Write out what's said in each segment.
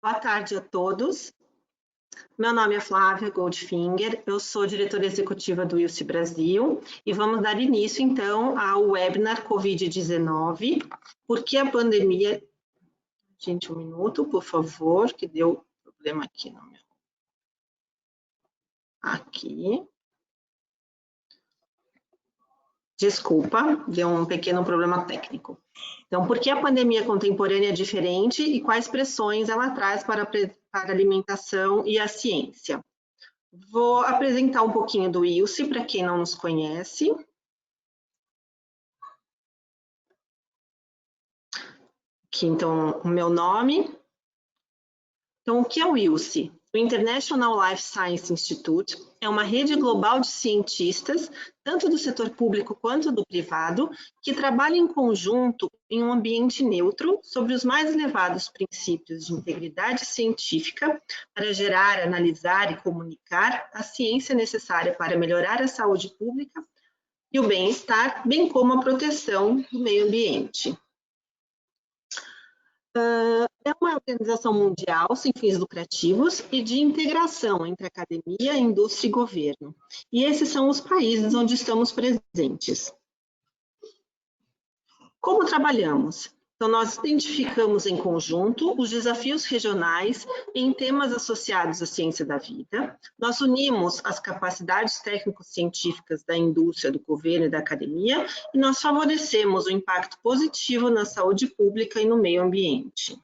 Boa tarde a todos. Meu nome é Flávia Goldfinger, eu sou diretora executiva do ILSE Brasil e vamos dar início, então, ao webinar Covid-19, porque a pandemia... Gente, um minuto, por favor, que deu problema aqui no meu... Aqui. Desculpa, deu um pequeno problema técnico. Então, por que a pandemia contemporânea é diferente e quais pressões ela traz para a alimentação e a ciência? Vou apresentar um pouquinho do ILSE, para quem não nos conhece. Aqui, então, o meu nome. Então, o que é o ILSE? O International Life Science Institute é uma rede global de cientistas, tanto do setor público quanto do privado, que trabalham em conjunto em um ambiente neutro sobre os mais elevados princípios de integridade científica para gerar, analisar e comunicar a ciência necessária para melhorar a saúde pública e o bem-estar, bem como a proteção do meio ambiente. É uma organização mundial sem fins lucrativos e de integração entre academia, indústria e governo. E esses são os países onde estamos presentes. Como trabalhamos? Então, nós identificamos em conjunto os desafios regionais em temas associados à ciência da vida. Nós unimos as capacidades técnico-científicas da indústria, do governo e da academia, e nós favorecemos o impacto positivo na saúde pública e no meio ambiente.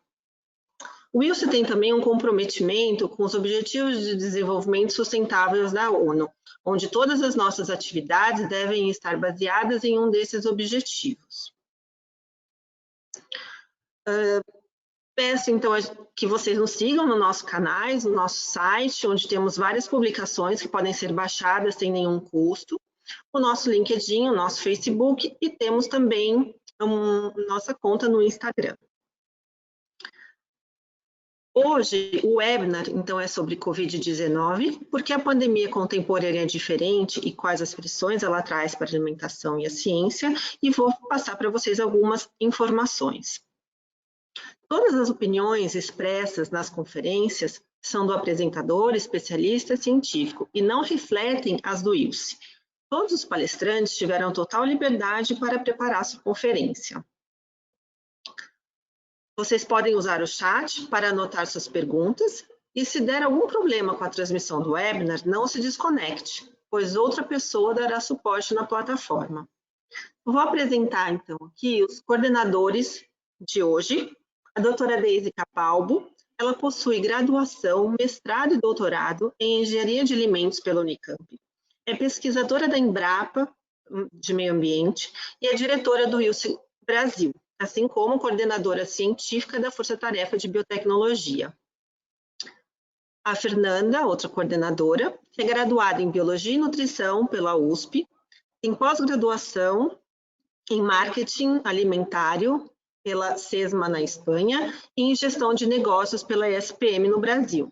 O ILSE tem também um comprometimento com os Objetivos de Desenvolvimento Sustentáveis da ONU, onde todas as nossas atividades devem estar baseadas em um desses objetivos. Peço, então, que vocês nos sigam no nosso canal, no nosso site, onde temos várias publicações que podem ser baixadas sem nenhum custo, o nosso LinkedIn, o nosso Facebook, e temos também nossa conta no Instagram. Hoje, o webinar, então, é sobre Covid-19, porque a pandemia contemporânea é diferente e quais as pressões ela traz para a alimentação e a ciência, e vou passar para vocês algumas informações. Todas as opiniões expressas nas conferências são do apresentador, especialista científico e não refletem as do ILSE. Todos os palestrantes tiveram total liberdade para preparar sua conferência. Vocês podem usar o chat para anotar suas perguntas e, se der algum problema com a transmissão do webinar, não se desconecte, pois outra pessoa dará suporte na plataforma. Vou apresentar, então, aqui os coordenadores de hoje. A doutora Deise Capalbo, ela possui graduação, mestrado e doutorado em Engenharia de Alimentos pela Unicamp. É pesquisadora da Embrapa, de Meio Ambiente, e é diretora do ILSE Brasil, assim como coordenadora científica da Força Tarefa de Biotecnologia. A Fernanda, outra coordenadora, é graduada em Biologia e Nutrição pela USP, tem pós-graduação em Marketing Alimentário pela SESMA na Espanha e em Gestão de Negócios pela ESPM no Brasil.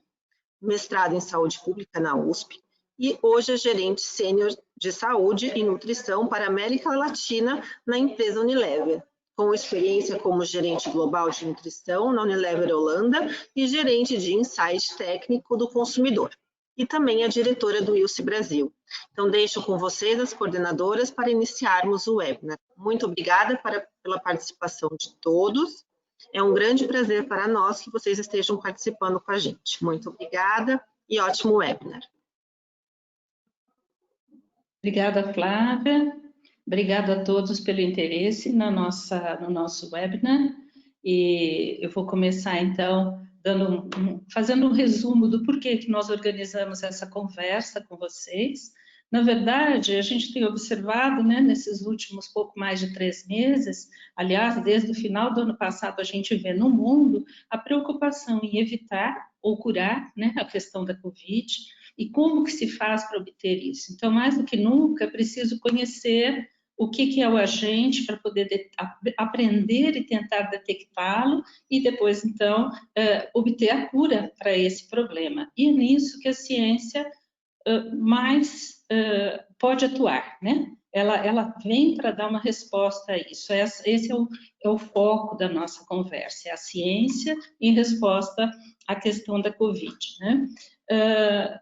Mestrado em Saúde Pública na USP e hoje é gerente sênior de Saúde e Nutrição para a América Latina na empresa Unilever, com experiência como gerente global de nutrição na Unilever Holanda e gerente de insight técnico do consumidor. E também é diretora do ILSE Brasil. Então, deixo com vocês as coordenadoras para iniciarmos o webinar. Muito obrigada pela participação de todos. É um grande prazer para nós que vocês estejam participando com a gente. Muito obrigada e ótimo webinar. Obrigada, Flávia. Obrigada a todos pelo interesse no nosso webinar. E eu vou começar, então, fazendo um resumo do porquê que nós organizamos essa conversa com vocês. Na verdade, a gente tem observado, né, nesses últimos pouco mais de 3 meses, aliás, desde o final do ano passado, a gente vê no mundo a preocupação em evitar ou curar, né, a questão da Covid e como que se faz para obter isso. Então, mais do que nunca, é preciso conhecer o que é o agente para poder aprender e tentar detectá-lo e depois, então, obter a cura para esse problema. E é nisso que a ciência mais pode atuar, né? Ela vem para dar uma resposta a isso. Esse é o foco da nossa conversa, é a ciência em resposta a questão da Covid, né?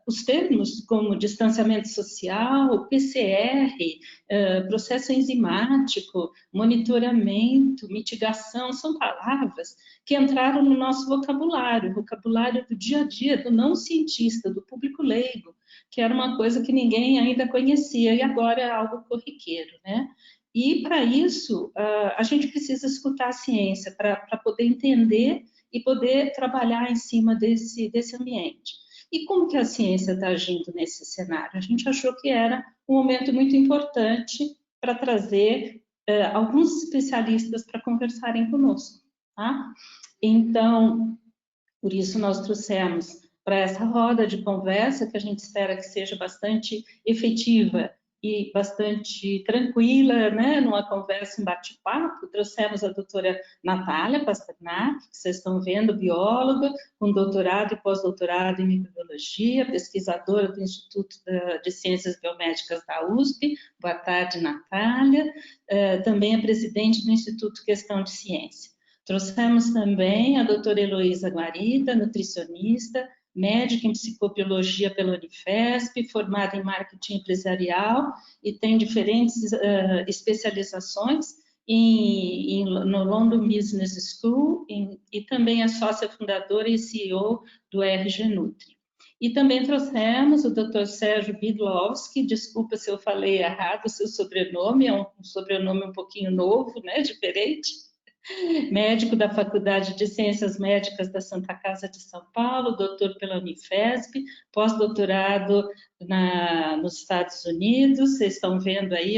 Os termos como distanciamento social, PCR, processo enzimático, monitoramento, mitigação, são palavras que entraram no nosso vocabulário, o vocabulário do dia a dia, do não cientista, do público leigo, que era uma coisa que ninguém ainda conhecia e agora é algo corriqueiro, né? E, para isso, a gente precisa escutar a ciência para poder entender e poder trabalhar em cima desse ambiente. E como que a ciência está agindo nesse cenário? A gente achou que era um momento muito importante para trazer alguns especialistas para conversarem conosco, tá? Então, por isso nós trouxemos para essa roda de conversa, que a gente espera que seja bastante efetiva e bastante tranquila, né, numa conversa, um bate-papo, trouxemos a doutora Natália Pasternak, que vocês estão vendo, bióloga, com doutorado e pós-doutorado em microbiologia, pesquisadora do Instituto de Ciências Biomédicas da USP. Boa tarde, Natália. Também é presidente do Instituto Questão de Ciência. Trouxemos também a doutora Heloísa Guarita, nutricionista, médica em psicobiologia pela Unifesp, formada em marketing empresarial e tem diferentes especializações no London Business School e também é sócia fundadora e CEO do RG Nutri. E também trouxemos o Dr. Sérgio Bidlowski, desculpa se eu falei errado o seu sobrenome, é um sobrenome um pouquinho novo, né, diferente. Médico da Faculdade de Ciências Médicas da Santa Casa de São Paulo, doutor pela Unifesp, pós-doutorado nos Estados Unidos. Vocês estão vendo aí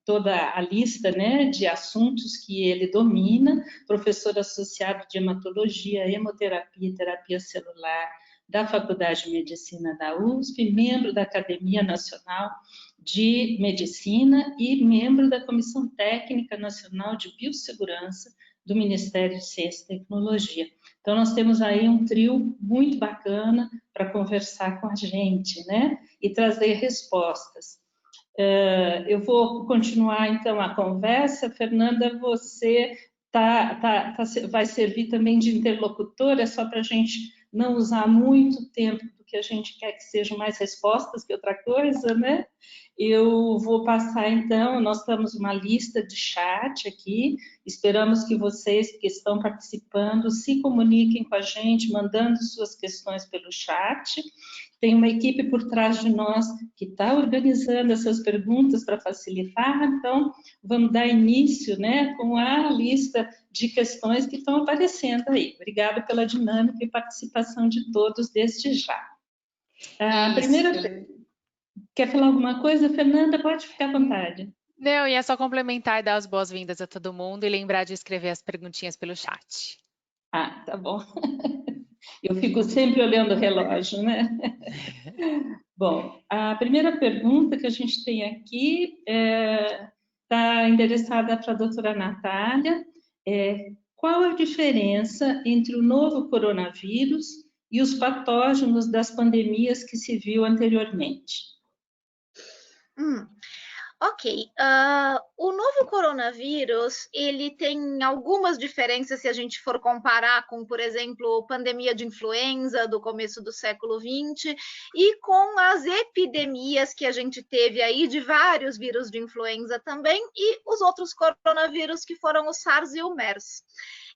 toda a lista, né, de assuntos que ele domina, professor associado de hematologia, hemoterapia e terapia celular da Faculdade de Medicina da USP, membro da Academia Nacional de Medicina e membro da Comissão Técnica Nacional de Biossegurança do Ministério de Ciência e Tecnologia. Então, nós temos aí um trio muito bacana para conversar com a gente, né? E trazer respostas. Eu vou continuar, então, a conversa. Fernanda, você vai servir também de interlocutora, só para a gente não usar muito tempo, porque a gente quer que sejam mais respostas que outra coisa, né? Eu vou passar, então, nós estamos uma lista de chat aqui, esperamos que vocês que estão participando se comuniquem com a gente, mandando suas questões pelo chat. Tem uma equipe por trás de nós que está organizando essas perguntas para facilitar, então vamos dar início, né, com a lista de questões que estão aparecendo aí. Obrigada pela dinâmica e participação de todos desde já. A primeira... Quer falar alguma coisa, Fernanda? Pode ficar à vontade. Não, e é só complementar e dar as boas-vindas a todo mundo e lembrar de escrever as perguntinhas pelo chat. Ah, tá bom. Eu fico sempre olhando o relógio, né? Bom, a primeira pergunta que a gente tem aqui está endereçada para a doutora Natália. Qual a diferença entre o novo coronavírus e os patógenos das pandemias que se viu anteriormente? Ok, o novo coronavírus, ele tem algumas diferenças se a gente for comparar com, por exemplo, pandemia de influenza do começo do século XX e com as epidemias que a gente teve aí de vários vírus de influenza também e os outros coronavírus que foram o SARS e o MERS.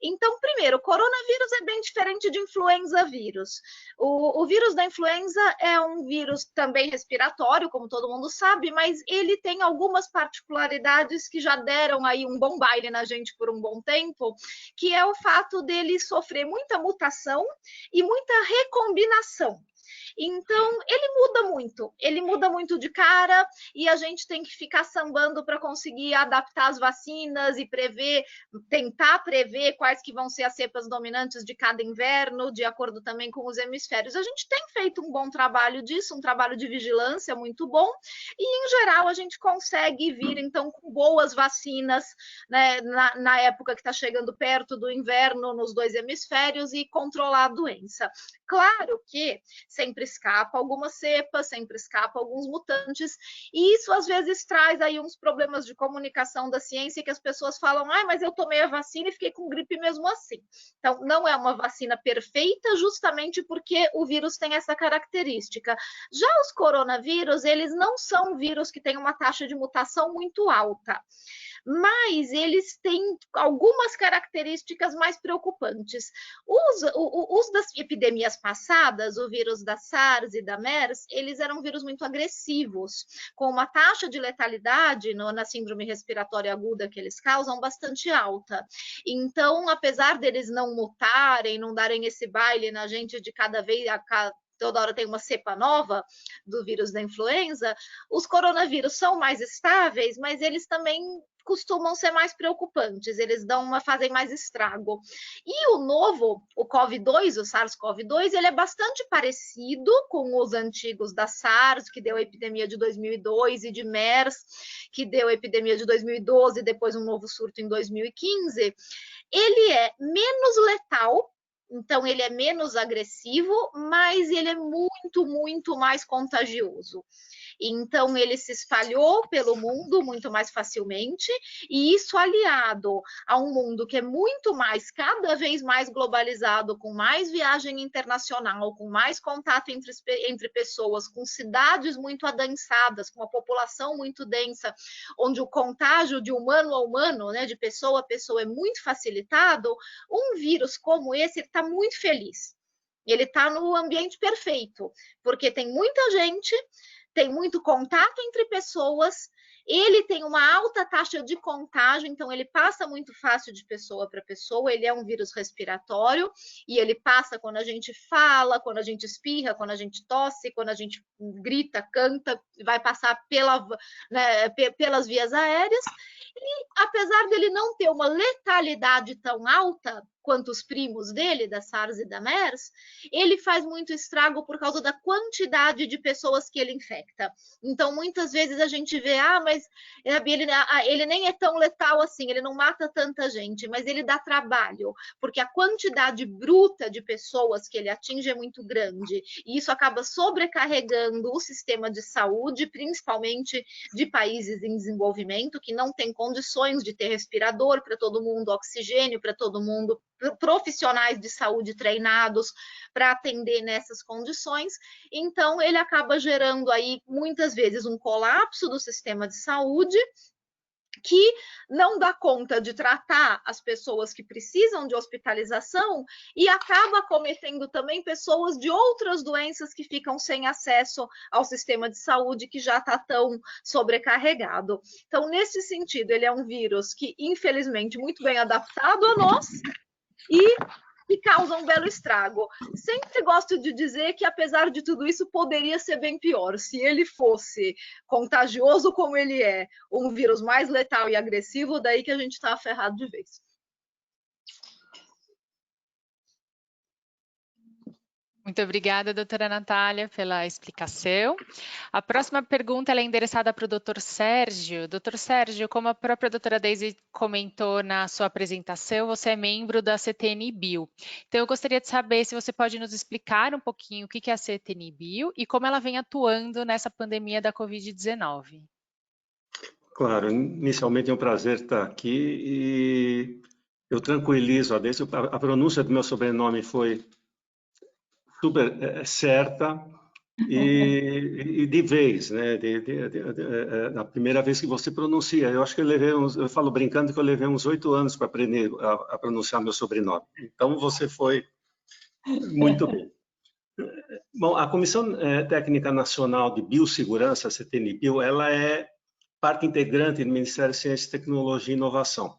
Então, primeiro, o coronavírus é bem diferente de influenza vírus. O vírus da influenza é um vírus também respiratório, como todo mundo sabe, mas ele tem algumas particularidades que já deram aí um bom baile na gente por um bom tempo, que é o fato dele sofrer muita mutação e muita recombinação. Então, ele muda muito de cara e a gente tem que ficar sambando para conseguir adaptar as vacinas e tentar prever quais que vão ser as cepas dominantes de cada inverno, de acordo também com os hemisférios. A gente tem feito um bom trabalho disso, um trabalho de vigilância muito bom e, em geral, a gente consegue vir, então, com boas vacinas, né, na época que está chegando perto do inverno nos dois hemisférios e controlar a doença. Claro que, sempre escapa algumas cepas, sempre escapa alguns mutantes, e isso às vezes traz aí uns problemas de comunicação da ciência, que as pessoas falam, ah, mas eu tomei a vacina e fiquei com gripe mesmo assim. Então, não é uma vacina perfeita, justamente porque o vírus tem essa característica. Já os coronavírus, eles não são vírus que têm uma taxa de mutação muito alta, mas eles têm algumas características mais preocupantes. Os das epidemias passadas, o vírus da SARS e da MERS, eles eram vírus muito agressivos, com uma taxa de letalidade na síndrome respiratória aguda que eles causam bastante alta. Então, apesar deles não mutarem, não darem esse baile na gente de cada vez, toda hora tem uma cepa nova do vírus da influenza, os coronavírus são mais estáveis, mas eles também costumam ser mais preocupantes, eles fazem mais estrago. E o novo, o COVID-2, o SARS-CoV-2, ele é bastante parecido com os antigos da SARS, que deu a epidemia de 2002, e de MERS, que deu a epidemia de 2012, e depois um novo surto em 2015. Ele é menos letal, então ele é menos agressivo, mas ele é muito, muito mais contagioso. Então, ele se espalhou pelo mundo muito mais facilmente, e isso aliado a um mundo que é muito mais, cada vez mais globalizado, com mais viagem internacional, com mais contato entre pessoas, com cidades muito adensadas, com uma população muito densa, onde o contágio de humano a humano, né, de pessoa a pessoa, é muito facilitado, um vírus como esse está muito feliz. Ele está no ambiente perfeito, porque tem muita gente, tem muito contato entre pessoas, ele tem uma alta taxa de contágio, então ele passa muito fácil de pessoa para pessoa, ele é um vírus respiratório, e ele passa quando a gente fala, quando a gente espirra, quando a gente tosse, quando a gente grita, canta, vai passar pelas vias aéreas, e apesar dele não ter uma letalidade tão alta quanto os primos dele, da SARS e da MERS, ele faz muito estrago por causa da quantidade de pessoas que ele infecta. Então, muitas vezes a gente vê, mas ele nem é tão letal assim, ele não mata tanta gente, mas ele dá trabalho, porque a quantidade bruta de pessoas que ele atinge é muito grande, e isso acaba sobrecarregando o sistema de saúde, principalmente de países em desenvolvimento, que não tem condições de ter respirador para todo mundo, oxigênio para todo mundo, profissionais de saúde treinados para atender nessas condições. Então, ele acaba gerando aí, muitas vezes, um colapso do sistema de saúde, que não dá conta de tratar as pessoas que precisam de hospitalização e acaba acometendo também pessoas de outras doenças que ficam sem acesso ao sistema de saúde, que já está tão sobrecarregado. Então, nesse sentido, ele é um vírus que, infelizmente, muito bem adaptado a nós, e causa um belo estrago. Sempre gosto de dizer que, apesar de tudo isso, poderia ser bem pior. Se ele fosse contagioso como ele é, um vírus mais letal e agressivo, daí que a gente está ferrado de vez. Muito obrigada, doutora Natália, pela explicação. A próxima pergunta é endereçada para o doutor Sérgio. Doutor Sérgio, como a própria doutora Deise comentou na sua apresentação, você é membro da CTN-Bio. Então, eu gostaria de saber se você pode nos explicar um pouquinho o que é a CTN-Bio e como ela vem atuando nessa pandemia da Covid-19. Claro, inicialmente é um prazer estar aqui e eu tranquilizo a Deise. A pronúncia do meu sobrenome foi super certa e de vez, né? Na primeira vez que você pronuncia, eu acho que eu falo brincando que eu levei uns 8 anos para aprender a pronunciar meu sobrenome. Então você foi muito bem. Bom, a Comissão Técnica Nacional de Biossegurança, a CTN-Bio, ela é parte integrante do Ministério de Ciência, Tecnologia e Inovação.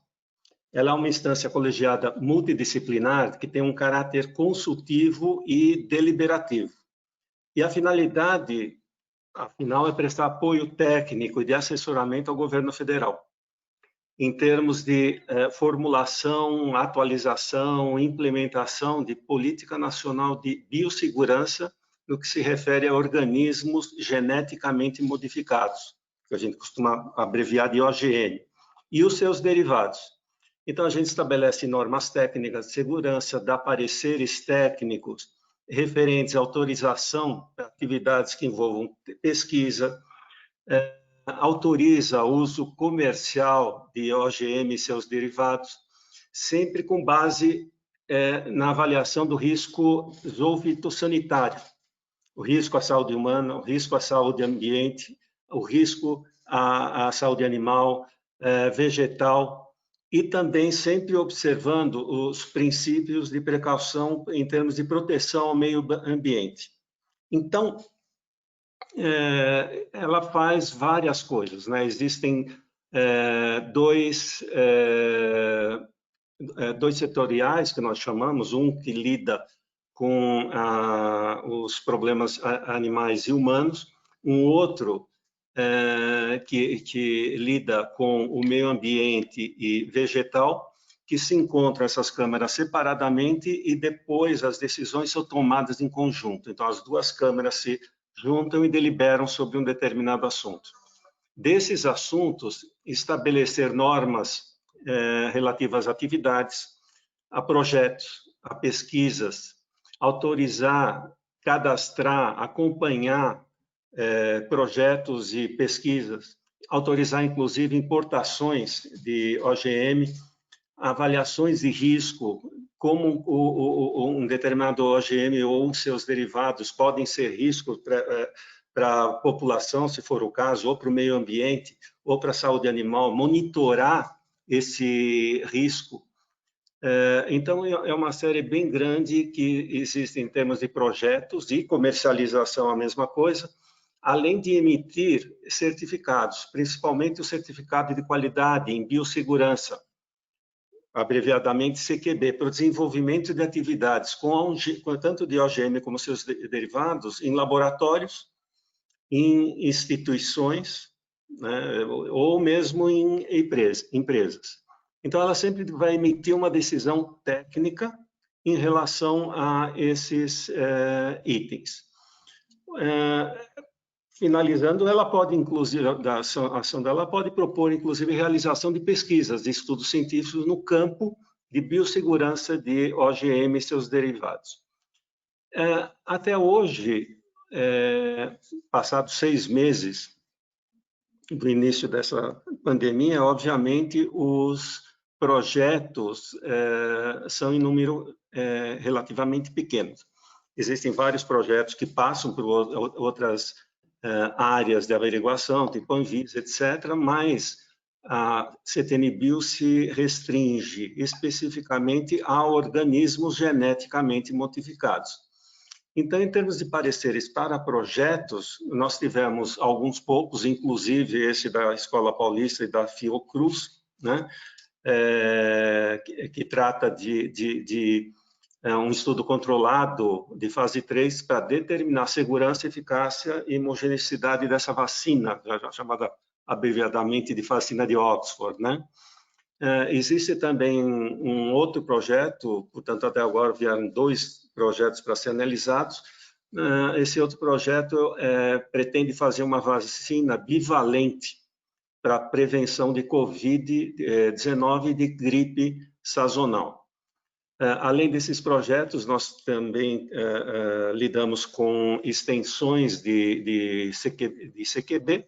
Ela é uma instância colegiada multidisciplinar que tem um caráter consultivo e deliberativo. E a finalidade, afinal, é prestar apoio técnico e de assessoramento ao governo federal, em termos de formulação, atualização, implementação de política nacional de biossegurança no que se refere a organismos geneticamente modificados, que a gente costuma abreviar de OGM, e os seus derivados. Então, a gente estabelece normas técnicas de segurança, dá pareceres técnicos referentes à autorização para atividades que envolvam pesquisa, autoriza o uso comercial de OGM e seus derivados, sempre com base na avaliação do risco zoofitossanitário, o risco à saúde humana, o risco à saúde ambiente, o risco à saúde animal, vegetal, e também sempre observando os princípios de precaução em termos de proteção ao meio ambiente. Então, ela faz várias coisas, né? Existem dois setoriais que nós chamamos, um que lida com os problemas animais e humanos, um outro que lida com o meio ambiente e vegetal, que se encontram essas câmaras separadamente e depois as decisões são tomadas em conjunto. Então, as duas câmaras se juntam e deliberam sobre um determinado assunto. Desses assuntos, estabelecer normas relativas a atividades, a projetos, a pesquisas, autorizar, cadastrar, acompanhar projetos e pesquisas, autorizar, inclusive, importações de OGM, avaliações de risco, como um determinado OGM ou seus derivados podem ser riscos para a população, se for o caso, ou para o meio ambiente, ou para a saúde animal, monitorar esse risco. Então, é uma série bem grande que existe em termos de projetos e comercialização, a mesma coisa, além de emitir certificados, principalmente o certificado de qualidade em biossegurança, abreviadamente CQB, para o desenvolvimento de atividades tanto de OGM como seus derivados em laboratórios, em instituições, né, ou mesmo em empresas. Então, ela sempre vai emitir uma decisão técnica em relação a esses itens. Finalizando, ela pode, inclusive, a ação dela pode propor, inclusive, realização de pesquisas, de estudos científicos no campo de biossegurança de OGM e seus derivados. Até hoje, passados 6 meses do início dessa pandemia, obviamente, os projetos são em número relativamente pequeno. Existem vários projetos que passam por outras áreas de averiguação, tipo Anvisa, etc., mas a CTN-Bio se restringe especificamente a organismos geneticamente modificados. Então, em termos de pareceres para projetos, nós tivemos alguns poucos, inclusive esse da Escola Paulista e da Fiocruz, né, que trata de um estudo controlado de fase 3 para determinar a segurança, eficácia e homogeneicidade dessa vacina, chamada abreviadamente de vacina de Oxford, né? Existe também um outro projeto, portanto, até agora vieram 2 projetos para ser analisados. Esse outro projeto pretende fazer uma vacina bivalente para prevenção de Covid-19 e de gripe sazonal. Além desses projetos, nós também lidamos com extensões de CQB.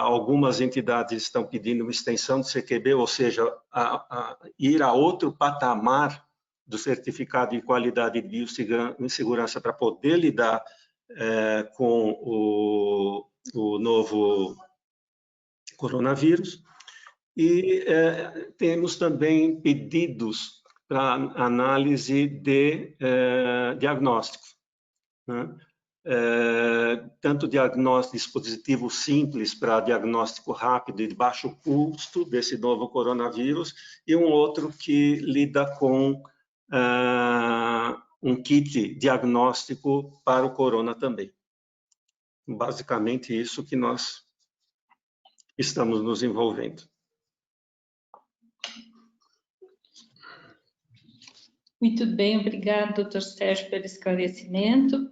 Algumas entidades estão pedindo uma extensão de CQB, ou seja, ir a outro patamar do certificado de qualidade de biossegurança para poder lidar com o novo coronavírus. E temos também pedidos para análise de diagnóstico, né? Tanto diagnóstico dispositivo simples para diagnóstico rápido e de baixo custo desse novo coronavírus, e um outro que lida com um kit diagnóstico para o corona também. Basicamente isso que nós estamos nos envolvendo. Muito bem, obrigado, doutor Sérgio, pelo esclarecimento.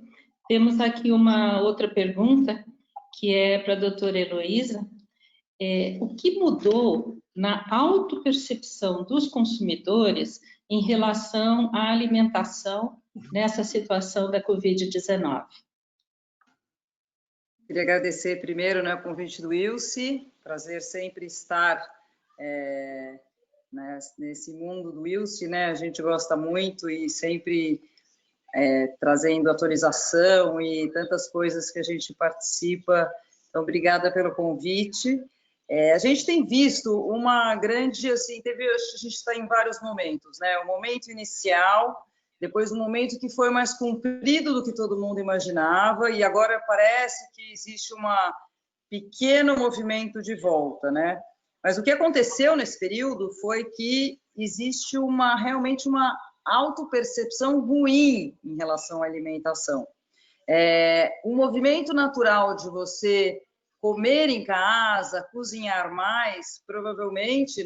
Temos aqui uma outra pergunta, que é para a doutora Heloísa. O que mudou na autopercepção dos consumidores em relação à alimentação nessa situação da Covid-19? Queria agradecer primeiro, né, o convite do Ilse, prazer sempre estar nesse mundo do Ilse, né, a gente gosta muito e sempre trazendo atualização e tantas coisas que a gente participa, então obrigada pelo convite. A gente tem visto uma grande, assim, a gente está em vários momentos, né, o momento inicial, depois um momento que foi mais comprido do que todo mundo imaginava, e agora parece que existe um pequeno movimento de volta, né? Mas o que aconteceu nesse período foi que existe realmente uma autopercepção ruim em relação à alimentação. Um movimento natural de você comer em casa, cozinhar mais, provavelmente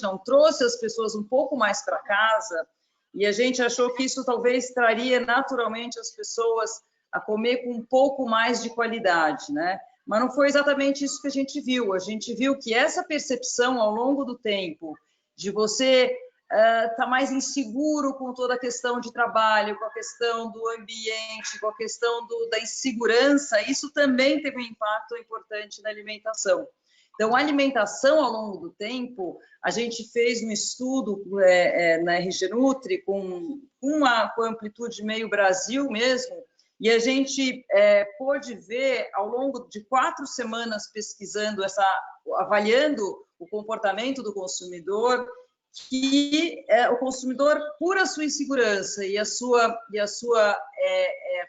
não, trouxe as pessoas um pouco mais para casa, e a gente achou que isso talvez traria naturalmente as pessoas a comer com um pouco mais de qualidade, né? Mas não foi exatamente isso que a gente viu. A gente viu que essa percepção ao longo do tempo de você estar mais inseguro com toda a questão de trabalho, com a questão do ambiente, com a questão da insegurança, isso também teve um impacto importante na alimentação. Então, a alimentação ao longo do tempo, a gente fez um estudo na RG Nutri com amplitude meio Brasil mesmo, e a gente pôde ver ao longo de 4 semanas pesquisando, avaliando o comportamento do consumidor, que o consumidor, por a sua insegurança e a sua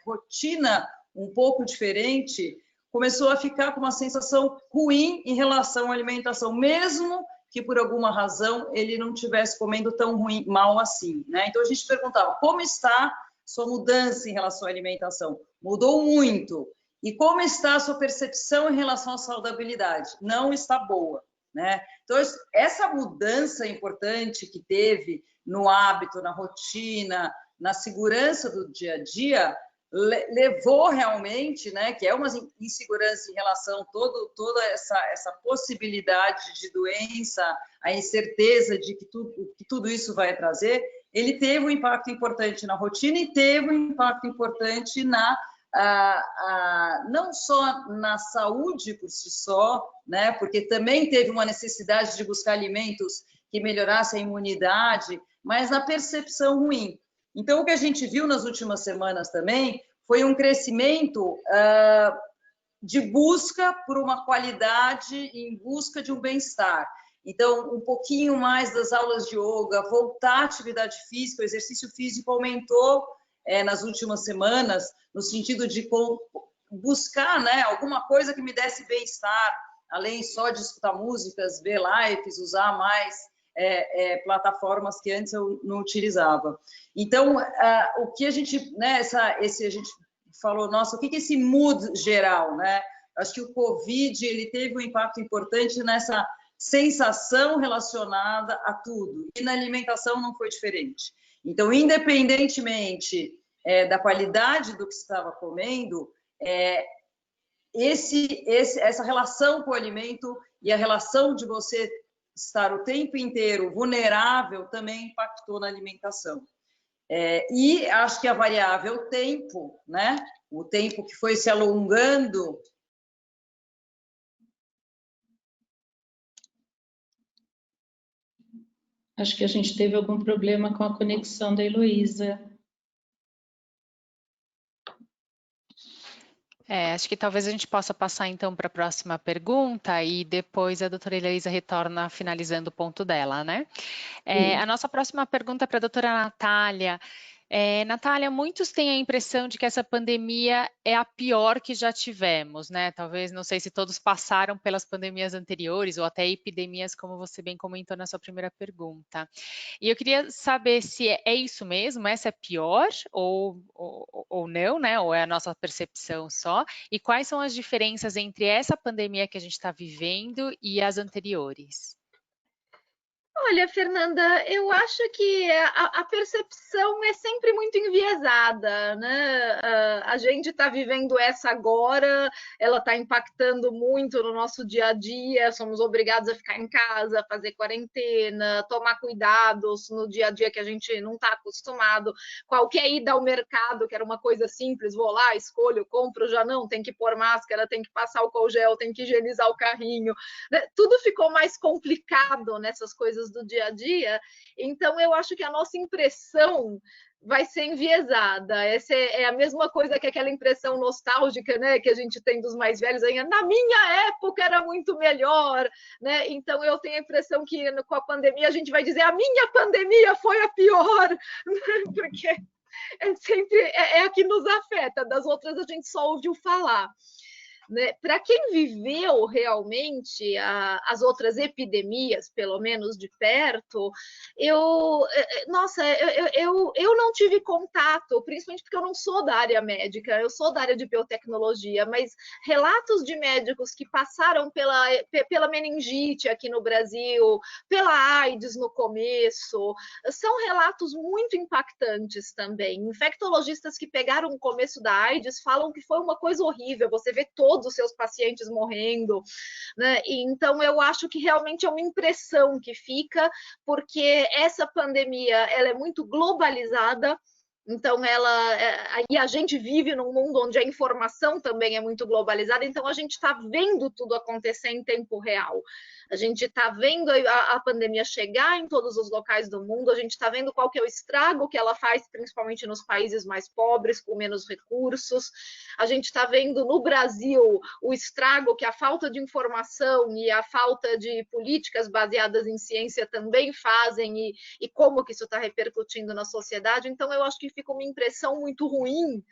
rotina um pouco diferente, começou a ficar com uma sensação ruim em relação à alimentação, mesmo que por alguma razão ele não estivesse comendo tão mal assim, né? Então a gente perguntava, como está sua mudança em relação à alimentação? Mudou muito. E como está a sua percepção em relação à saudabilidade? Não está boa, né? Então essa mudança importante que teve no hábito, na rotina, na segurança do dia a dia, levou realmente, né, que é uma insegurança em relação a toda essa possibilidade de doença, a incerteza de que tudo isso vai trazer, ele teve um impacto importante na rotina e teve um impacto importante não só na saúde por si só, né, porque também teve uma necessidade de buscar alimentos que melhorassem a imunidade, mas na percepção ruim. Então, o que a gente viu nas últimas semanas também foi um crescimento de busca por uma qualidade, em busca de um bem-estar. Então, um pouquinho mais das aulas de yoga, voltar à atividade física, o exercício físico aumentou nas últimas semanas, no sentido de buscar, né, alguma coisa que me desse bem-estar, além só de escutar músicas, ver lives, usar mais plataformas que antes eu não utilizava. Então, o que a gente, né, a gente falou, nossa, o que é esse mood geral, né? Acho que o Covid ele teve um impacto importante nessa sensação relacionada a tudo, e na alimentação não foi diferente. Então, independentemente da qualidade do que estava comendo, essa relação com o alimento e a relação de você estar o tempo inteiro vulnerável também impactou na alimentação. E acho que a variável tempo, né? O tempo que foi se alongando. Acho que a gente teve algum problema com a conexão da Heloísa. Acho que talvez a gente possa passar então para a próxima pergunta e depois a doutora Heloísa retorna finalizando o ponto dela, né? A nossa próxima pergunta é para a doutora Natália. Natália, muitos têm a impressão de que essa pandemia é a pior que já tivemos, né? Talvez, não sei se todos passaram pelas pandemias anteriores ou até epidemias, como você bem comentou na sua primeira pergunta. E eu queria saber se é isso mesmo, essa é pior ou não, né? Ou é a nossa percepção só? E quais são as diferenças entre essa pandemia que a gente está vivendo e as anteriores? Olha, Fernanda, eu acho que a percepção é sempre muito enviesada, né? A gente está vivendo essa agora, ela está impactando muito no nosso dia a dia, somos obrigados a ficar em casa, fazer quarentena, tomar cuidados no dia a dia que a gente não está acostumado. Qualquer ida ao mercado, que era uma coisa simples, vou lá, escolho, compro, já não, tem que pôr máscara, tem que passar álcool gel, tem que higienizar o carrinho, né? Tudo ficou mais complicado nessas coisas do dia a dia, então eu acho que a nossa impressão vai ser enviesada. Essa é a mesma coisa que aquela impressão nostálgica, né, que a gente tem dos mais velhos, ainda na minha época era muito melhor, né? Então eu tenho a impressão que com a pandemia a gente vai dizer a minha pandemia foi a pior, porque sempre a que nos afeta, das outras a gente só ouviu falar. Né? Para quem viveu realmente as outras epidemias, pelo menos de perto, eu não tive contato, principalmente porque eu não sou da área médica, eu sou da área de biotecnologia, mas relatos de médicos que passaram pela meningite aqui no Brasil, pela AIDS no começo, são relatos muito impactantes também. Infectologistas que pegaram o começo da AIDS falam que foi uma coisa horrível, você vê todos os seus pacientes morrendo, né? Então eu acho que realmente é uma impressão que fica, porque essa pandemia ela é muito globalizada. Então, e a gente vive num mundo onde a informação também é muito globalizada, então a gente está vendo tudo acontecer em tempo real. A gente está vendo a pandemia chegar em todos os locais do mundo, a gente está vendo qual que é o estrago que ela faz, principalmente nos países mais pobres, com menos recursos. A gente está vendo no Brasil o estrago que a falta de informação e a falta de políticas baseadas em ciência também fazem e como que isso está repercutindo na sociedade. Então, eu acho que fica uma impressão muito ruim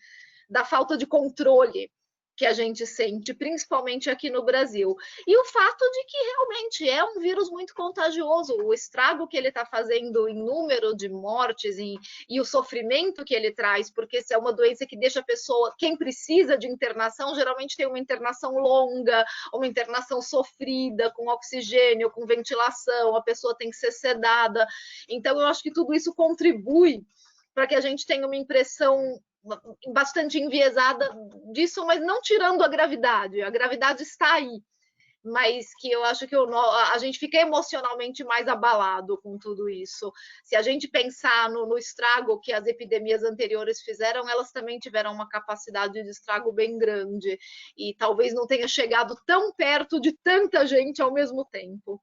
da falta de controle que a gente sente, principalmente aqui no Brasil. E o fato de que realmente é um vírus muito contagioso, o estrago que ele está fazendo em número de mortes e o sofrimento que ele traz, porque se é uma doença que deixa a pessoa, quem precisa de internação, geralmente tem uma internação longa, uma internação sofrida, com oxigênio, com ventilação, a pessoa tem que ser sedada. Então, eu acho que tudo isso contribui para que a gente tenha uma impressão bastante enviesada disso, mas não tirando a gravidade está aí, mas que eu acho que a gente fica emocionalmente mais abalado com tudo isso. Se a gente pensar no estrago que as epidemias anteriores fizeram, elas também tiveram uma capacidade de estrago bem grande, e talvez não tenha chegado tão perto de tanta gente ao mesmo tempo.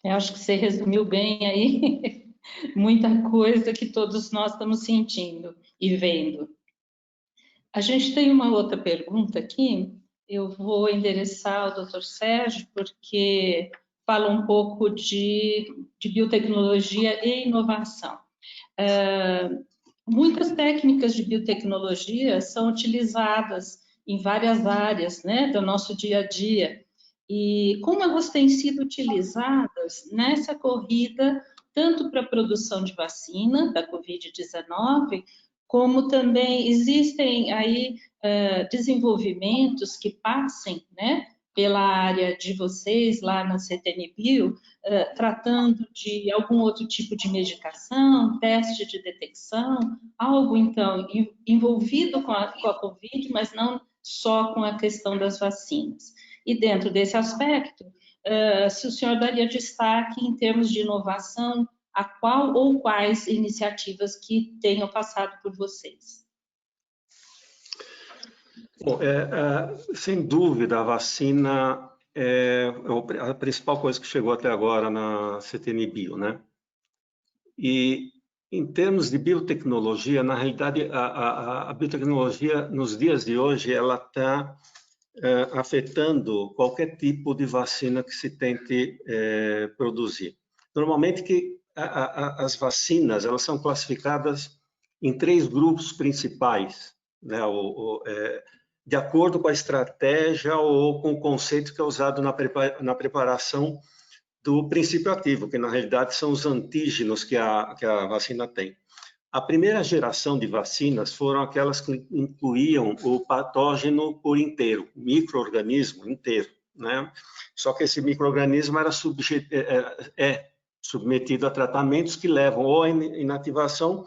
Eu acho que você resumiu bem aí muita coisa que todos nós estamos sentindo e vendo. A gente tem uma outra pergunta aqui, eu vou endereçar ao Dr. Sérgio, porque fala um pouco de biotecnologia e inovação. Muitas técnicas de biotecnologia são utilizadas em várias áreas, né, do nosso dia a dia, e como elas têm sido utilizadas nessa corrida, tanto para a produção de vacina da Covid-19, como também existem aí desenvolvimentos que passem, né, pela área de vocês lá na CTN-Bio, tratando de algum outro tipo de medicação, teste de detecção, algo então envolvido com a Covid, mas não só com a questão das vacinas. E dentro desse aspecto, se o senhor daria destaque em termos de inovação, a qual ou quais iniciativas que tenham passado por vocês? Bom, sem dúvida, a vacina é a principal coisa que chegou até agora na CTN-Bio, né? E em termos de biotecnologia, na realidade, a biotecnologia, nos dias de hoje, ela está afetando qualquer tipo de vacina que se tente produzir. Normalmente, as vacinas, elas são classificadas em 3 grupos principais, né? De acordo com a estratégia ou com o conceito que é usado na preparação do princípio ativo, que na realidade são os antígenos que a vacina tem. A primeira geração de vacinas foram aquelas que incluíam o patógeno por inteiro, o micro-organismo inteiro. né? Só que esse micro-organismo é submetido a tratamentos que levam ou à inativação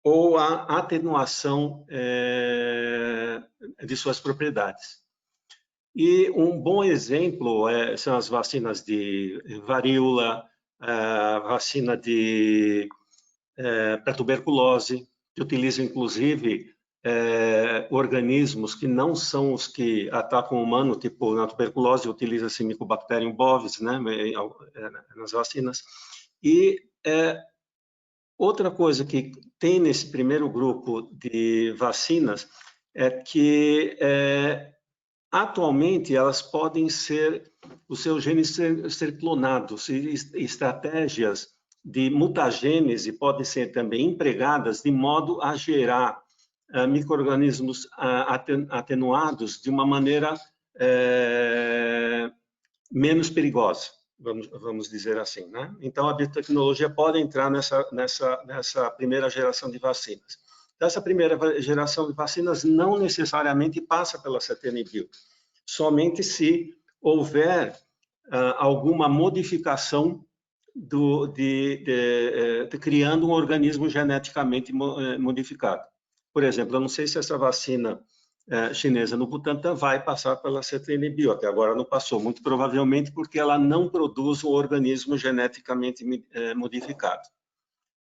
ou à atenuação de suas propriedades. E um bom exemplo são as vacinas de varíola, vacina para tuberculose, que utilizam, inclusive, organismos que não são os que atacam o humano, tipo na tuberculose utiliza-se Mycobacterium bovis, né, nas vacinas. E outra coisa que tem nesse primeiro grupo de vacinas é que atualmente elas podem ser, os seus genes ser clonados, e estratégias de mutagênese podem ser também empregadas de modo a gerar micro-organismos atenuados de uma maneira menos perigosa, vamos dizer assim, né? Então, a biotecnologia pode entrar nessa primeira geração de vacinas. Essa primeira geração de vacinas não necessariamente passa pela CTN-Bio, somente se houver alguma modificação criando um organismo geneticamente modificado. Por exemplo, eu não sei se essa vacina chinesa no Butantan vai passar pela CTN-Bio, até agora não passou, muito provavelmente porque ela não produz um organismo geneticamente modificado.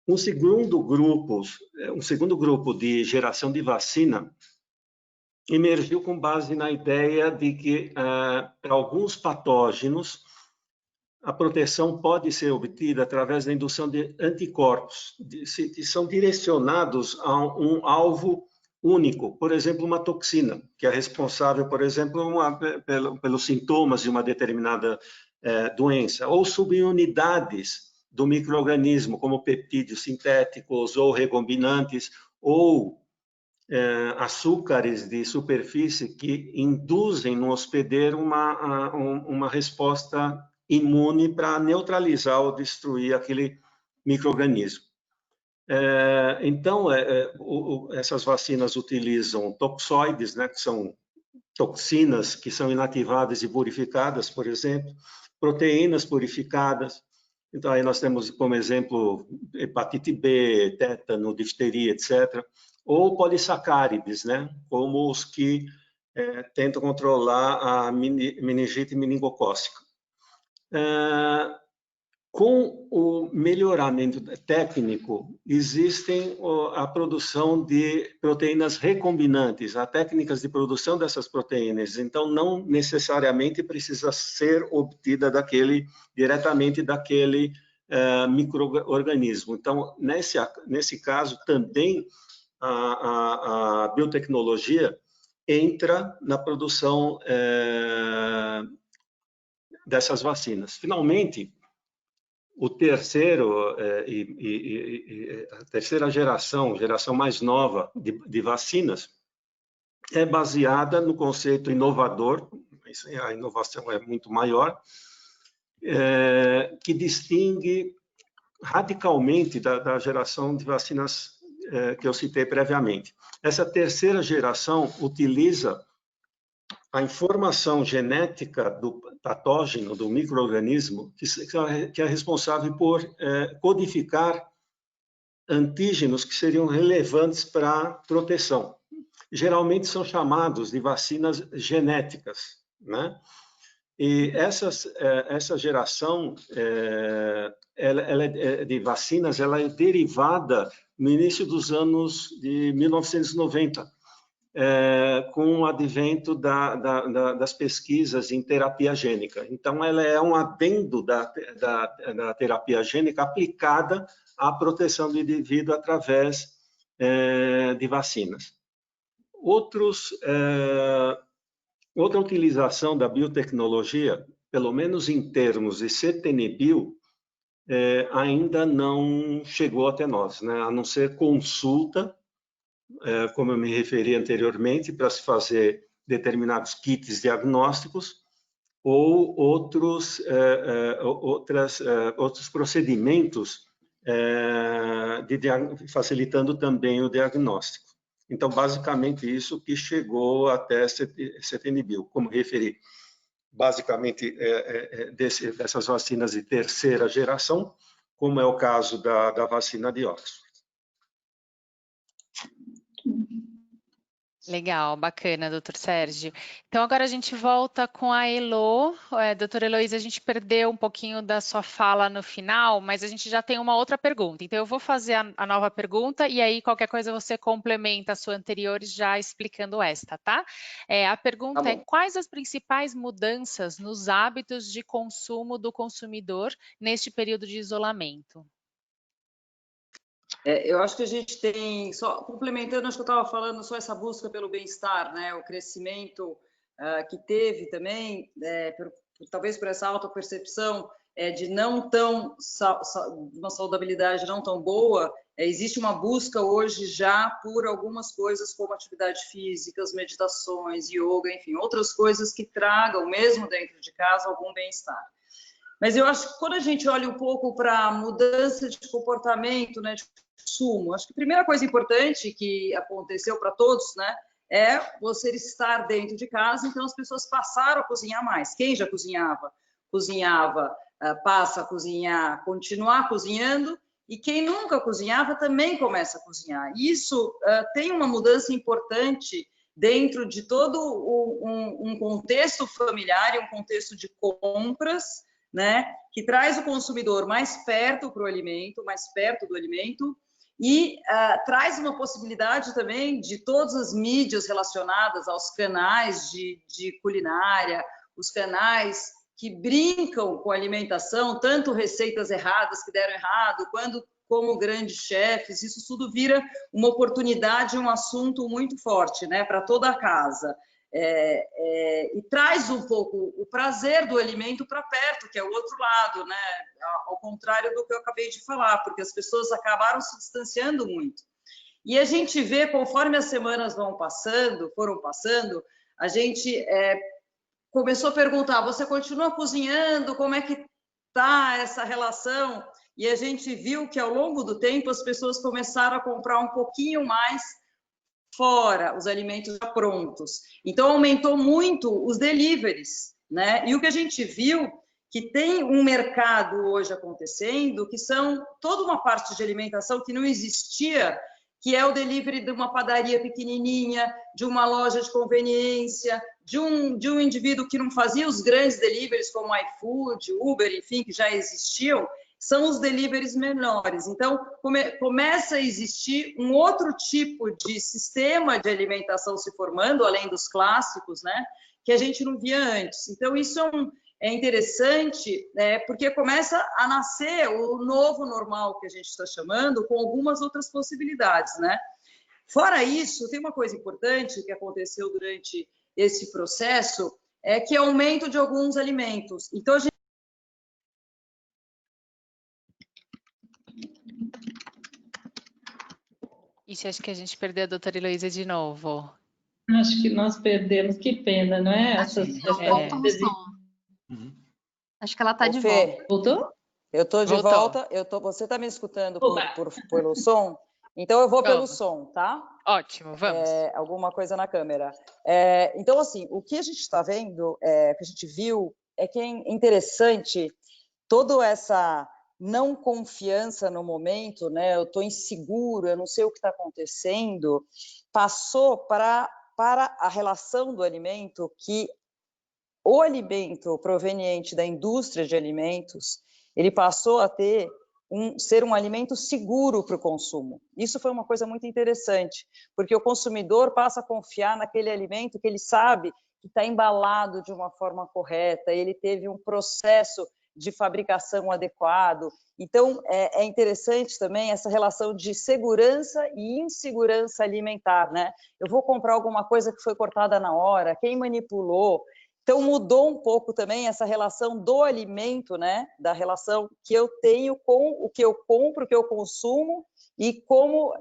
Um segundo grupo de geração de vacina emergiu com base na ideia de que, para alguns patógenos, a proteção pode ser obtida através da indução de anticorpos, que são direcionados a um alvo único, por exemplo, uma toxina, que é responsável, por exemplo, pelos sintomas de uma determinada doença, ou subunidades do micro-organismo, como peptídeos sintéticos ou recombinantes, ou açúcares de superfície que induzem no hospedeiro uma resposta imune para neutralizar ou destruir aquele micro-organismo. Então, essas vacinas utilizam toxoides, né, que são toxinas que são inativadas e purificadas, por exemplo, proteínas purificadas. Então, aí nós temos como exemplo hepatite B, tétano, difteria, etc. Ou polissacárides, né, como os que tentam controlar a meningite meningocócica. Com o melhoramento técnico, existem a produção de proteínas recombinantes, há técnicas de produção dessas proteínas, então não necessariamente precisa ser obtida diretamente daquele micro-organismo. Então, nesse caso, também a biotecnologia entra na produção dessas vacinas. Finalmente, a terceira geração mais nova de vacinas, é baseada no conceito inovador, a inovação é muito maior, que distingue radicalmente da geração de vacinas que eu citei previamente. Essa terceira geração utiliza a informação genética do patógeno, do micro-organismo, que é responsável por codificar antígenos que seriam relevantes para a proteção. Geralmente são chamados de vacinas genéticas, né? E essa geração de vacinas ela é derivada no início dos anos de 1990, com o advento das pesquisas em terapia gênica. Então, ela é um adendo da terapia gênica aplicada à proteção do indivíduo através de vacinas. Outra utilização da biotecnologia, pelo menos em termos de CTN-Bio, ainda não chegou até nós, né? A não ser consulta, como eu me referi anteriormente, para se fazer determinados kits diagnósticos ou outros procedimentos facilitando também o diagnóstico. Então, basicamente, isso que chegou até CTN-Bio, como referi. basicamente dessas vacinas de terceira geração, como é o caso da vacina de Oxford. Legal, bacana, doutor Sérgio. Então, agora a gente volta com a Elo. Doutora Heloísa, a gente perdeu um pouquinho da sua fala no final, mas a gente já tem uma outra pergunta. Então, eu vou fazer a nova pergunta e aí qualquer coisa você complementa a sua anterior já explicando esta, tá? A pergunta é: quais as principais mudanças nos hábitos de consumo do consumidor neste período de isolamento? Eu acho que a gente tem, só complementando, acho que eu estava falando só essa busca pelo bem-estar, né? O crescimento que teve também, talvez por essa autopercepção de não tão, uma saudabilidade não tão boa, existe uma busca hoje já por algumas coisas como atividade física, meditações, yoga, enfim, outras coisas que tragam, mesmo dentro de casa, algum bem-estar. Mas eu acho que quando a gente olha um pouco para a mudança de comportamento, né, de consumo, acho que a primeira coisa importante que aconteceu para todos, né, é você estar dentro de casa, então as pessoas passaram a cozinhar mais. Quem já cozinhava, passa a cozinhar, continuar cozinhando, e quem nunca cozinhava também começa a cozinhar. Isso tem uma mudança importante dentro de todo um contexto familiar e um contexto de compras, né, que traz o consumidor mais perto para o alimento, mais perto do alimento, e traz uma possibilidade também de todas as mídias relacionadas aos canais de culinária, os canais que brincam com a alimentação, tanto receitas erradas que deram errado, como grandes chefes, isso tudo vira uma oportunidade, um assunto muito forte, né, para toda a casa. E traz um pouco o prazer do alimento para perto, que é o outro lado, né? Ao contrário do que eu acabei de falar, porque as pessoas acabaram se distanciando muito. E a gente vê, conforme as semanas foram passando, a gente começou a perguntar: você continua cozinhando? Como é que está essa relação? E a gente viu que ao longo do tempo as pessoas começaram a comprar um pouquinho mais fora, os alimentos já prontos. Então, aumentou muito os deliveries, né? E o que a gente viu, que tem um mercado hoje acontecendo, que são toda uma parte de alimentação que não existia, que é o delivery de uma padaria pequenininha, de uma loja de conveniência, de um indivíduo que não fazia os grandes deliveries como iFood, Uber, enfim, que já existiam, são os deliveries menores. Então, começa a existir um outro tipo de sistema de alimentação se formando, além dos clássicos, né, que a gente não via antes. Então, isso é interessante, porque começa a nascer o novo normal, que a gente está chamando, com algumas outras possibilidades, né? Fora isso, tem uma coisa importante que aconteceu durante esse processo, que é o aumento de alguns alimentos. Então, a gente... Isso, acho que a gente perdeu a doutora Heloísa de novo. Acho que nós perdemos, que pena, não é? Volta o som. Acho que ela está de volta. Voltou? Eu estou de volta. Você está me escutando pelo som? Então eu vou pelo som, tá? Ótimo, vamos. Alguma coisa na câmera. Então, assim, o que a gente está vendo, que a gente viu, é que é interessante toda essa não confiança no momento, né? Eu estou inseguro, eu não sei o que está acontecendo, passou para a relação do alimento, que o alimento proveniente da indústria de alimentos, ele passou a ser um alimento seguro para o consumo. Isso foi uma coisa muito interessante, porque o consumidor passa a confiar naquele alimento que ele sabe que está embalado de uma forma correta, ele teve um processo de fabricação adequado. Então, é interessante também essa relação de segurança e insegurança alimentar, né? Eu vou comprar alguma coisa que foi cortada na hora, quem manipulou. Então, mudou um pouco também essa relação do alimento, né? Da relação que eu tenho com o que eu compro, o que eu consumo, e como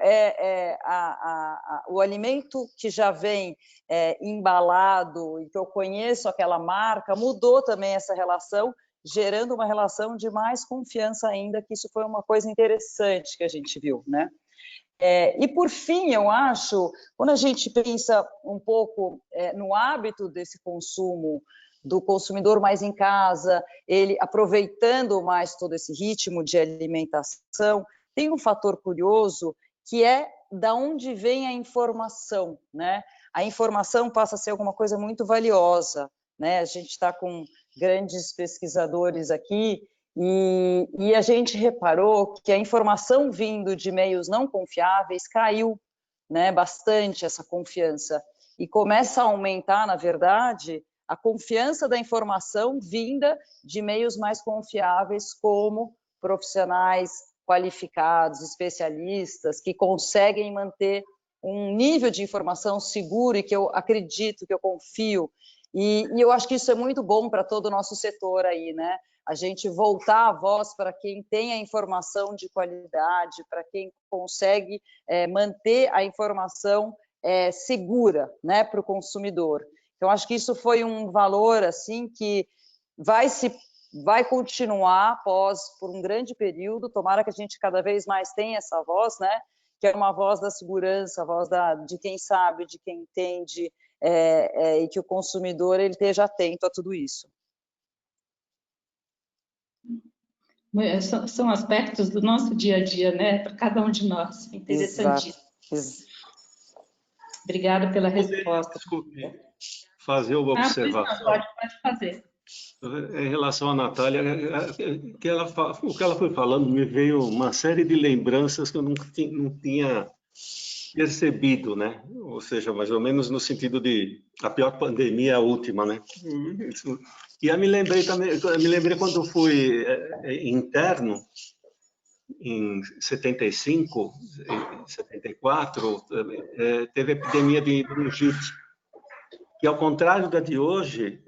o alimento que já vem embalado e que eu conheço aquela marca, mudou também essa relação, gerando uma relação de mais confiança ainda, que isso foi uma coisa interessante que a gente viu, né? E, por fim, eu acho, quando a gente pensa um pouco no hábito desse consumo do consumidor mais em casa, ele aproveitando mais todo esse ritmo de alimentação, tem um fator curioso que é da onde vem a informação, né? A informação passa a ser alguma coisa muito valiosa, né? A gente está com grandes pesquisadores aqui e a gente reparou que a informação vindo de meios não confiáveis caiu, né? Bastante essa confiança e começa a aumentar, na verdade, a confiança da informação vinda de meios mais confiáveis, como profissionais qualificados, especialistas, que conseguem manter um nível de informação seguro e que eu acredito, que eu confio. E eu acho que isso é muito bom para todo o nosso setor aí, né? A gente voltar a voz para quem tem a informação de qualidade, para quem consegue manter a informação segura, né, para o consumidor. Então, acho que isso foi um valor assim que vai continuar por um grande período. Tomara que a gente cada vez mais tenha essa voz, né? Que é uma voz da segurança, a voz de quem sabe, de quem entende, e que o consumidor ele esteja atento a tudo isso. São aspectos do nosso dia a dia, né? Para cada um de nós. Interessantíssimo. Exato. Obrigada pela resposta. Desculpe, fazer uma observação. Pode fazer. Em relação à Natália, o que ela foi falando me veio uma série de lembranças que eu não tinha percebido, né? Ou seja, mais ou menos no sentido de a pior pandemia é a última, né? E eu me lembrei quando fui interno, em 75, 74, teve a epidemia de bronquite, que ao contrário da de hoje,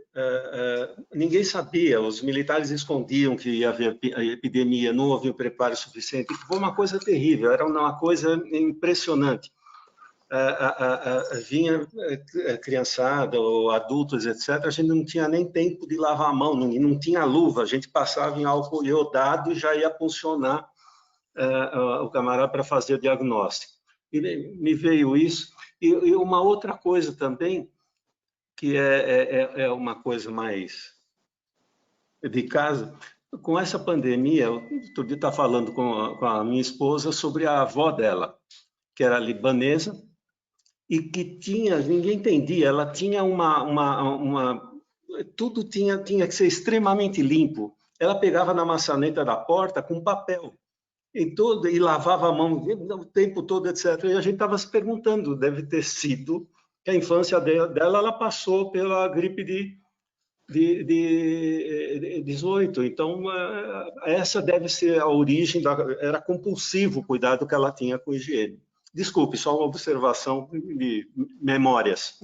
ninguém sabia, os militares escondiam que ia haver a epidemia, não havia preparo suficiente, foi uma coisa terrível, era uma coisa impressionante. Vinha criançada ou adultos, etc., a gente não tinha nem tempo de lavar a mão, não tinha luva, a gente passava em álcool iodado e já ia funcionar o camarada para fazer o diagnóstico. E me veio isso. E uma outra coisa também, que é uma coisa mais de casa, com essa pandemia, outro dia estava falando com a minha esposa sobre a avó dela, que era libanesa, e que tinha, ninguém entendia, ela tinha tudo tinha que ser extremamente limpo. Ela pegava na maçaneta da porta com papel, e lavava a mão o tempo todo, etc. E a gente estava se perguntando, deve ter sido que a infância dela ela passou pela gripe de 18. Então, essa deve ser a origem, era compulsivo o cuidado que ela tinha com higiene. Desculpe, só uma observação de memórias.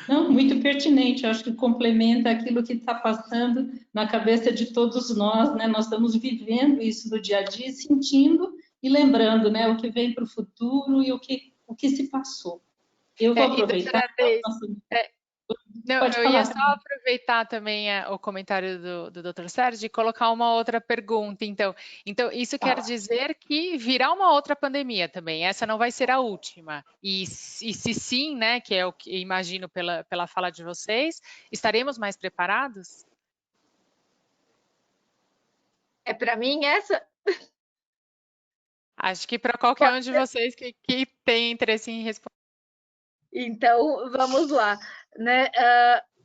Não, muito pertinente, eu acho que complementa aquilo que está passando na cabeça de todos nós, né? Nós estamos vivendo isso no dia a dia, sentindo e lembrando, né? O que vem para o futuro e o que se passou. Eu vou aproveitar. Não, eu ia só aproveitar também o comentário do Dr. Sérgio e colocar uma outra pergunta. Então isso quer dizer que virá uma outra pandemia também. Essa não vai ser a última. E se sim, né, que é o que imagino pela fala de vocês, estaremos mais preparados? Para mim essa. Acho que para qualquer um de vocês que tem interesse em responder. Então, vamos lá, né?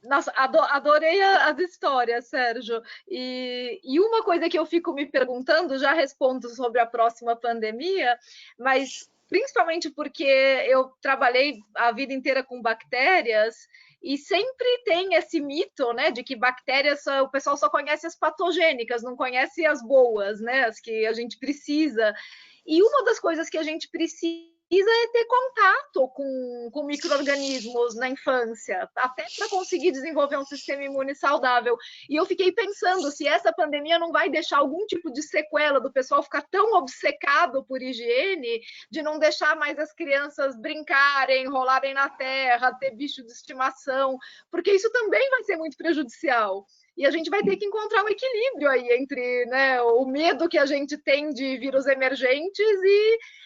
Nossa, adorei as histórias, Sérgio. E uma coisa que eu fico me perguntando, já respondo sobre a próxima pandemia, mas principalmente porque eu trabalhei a vida inteira com bactérias e sempre tem esse mito, né, de que bactérias, o pessoal só conhece as patogênicas, não conhece as boas, né, as que a gente precisa. E uma das coisas que a gente precisa é ter contato com micro-organismos na infância, até para conseguir desenvolver um sistema imune saudável. E eu fiquei pensando se essa pandemia não vai deixar algum tipo de sequela do pessoal ficar tão obcecado por higiene, de não deixar mais as crianças brincarem, rolarem na terra, ter bicho de estimação, porque isso também vai ser muito prejudicial. E a gente vai ter que encontrar um equilíbrio aí entre, né, o medo que a gente tem de vírus emergentes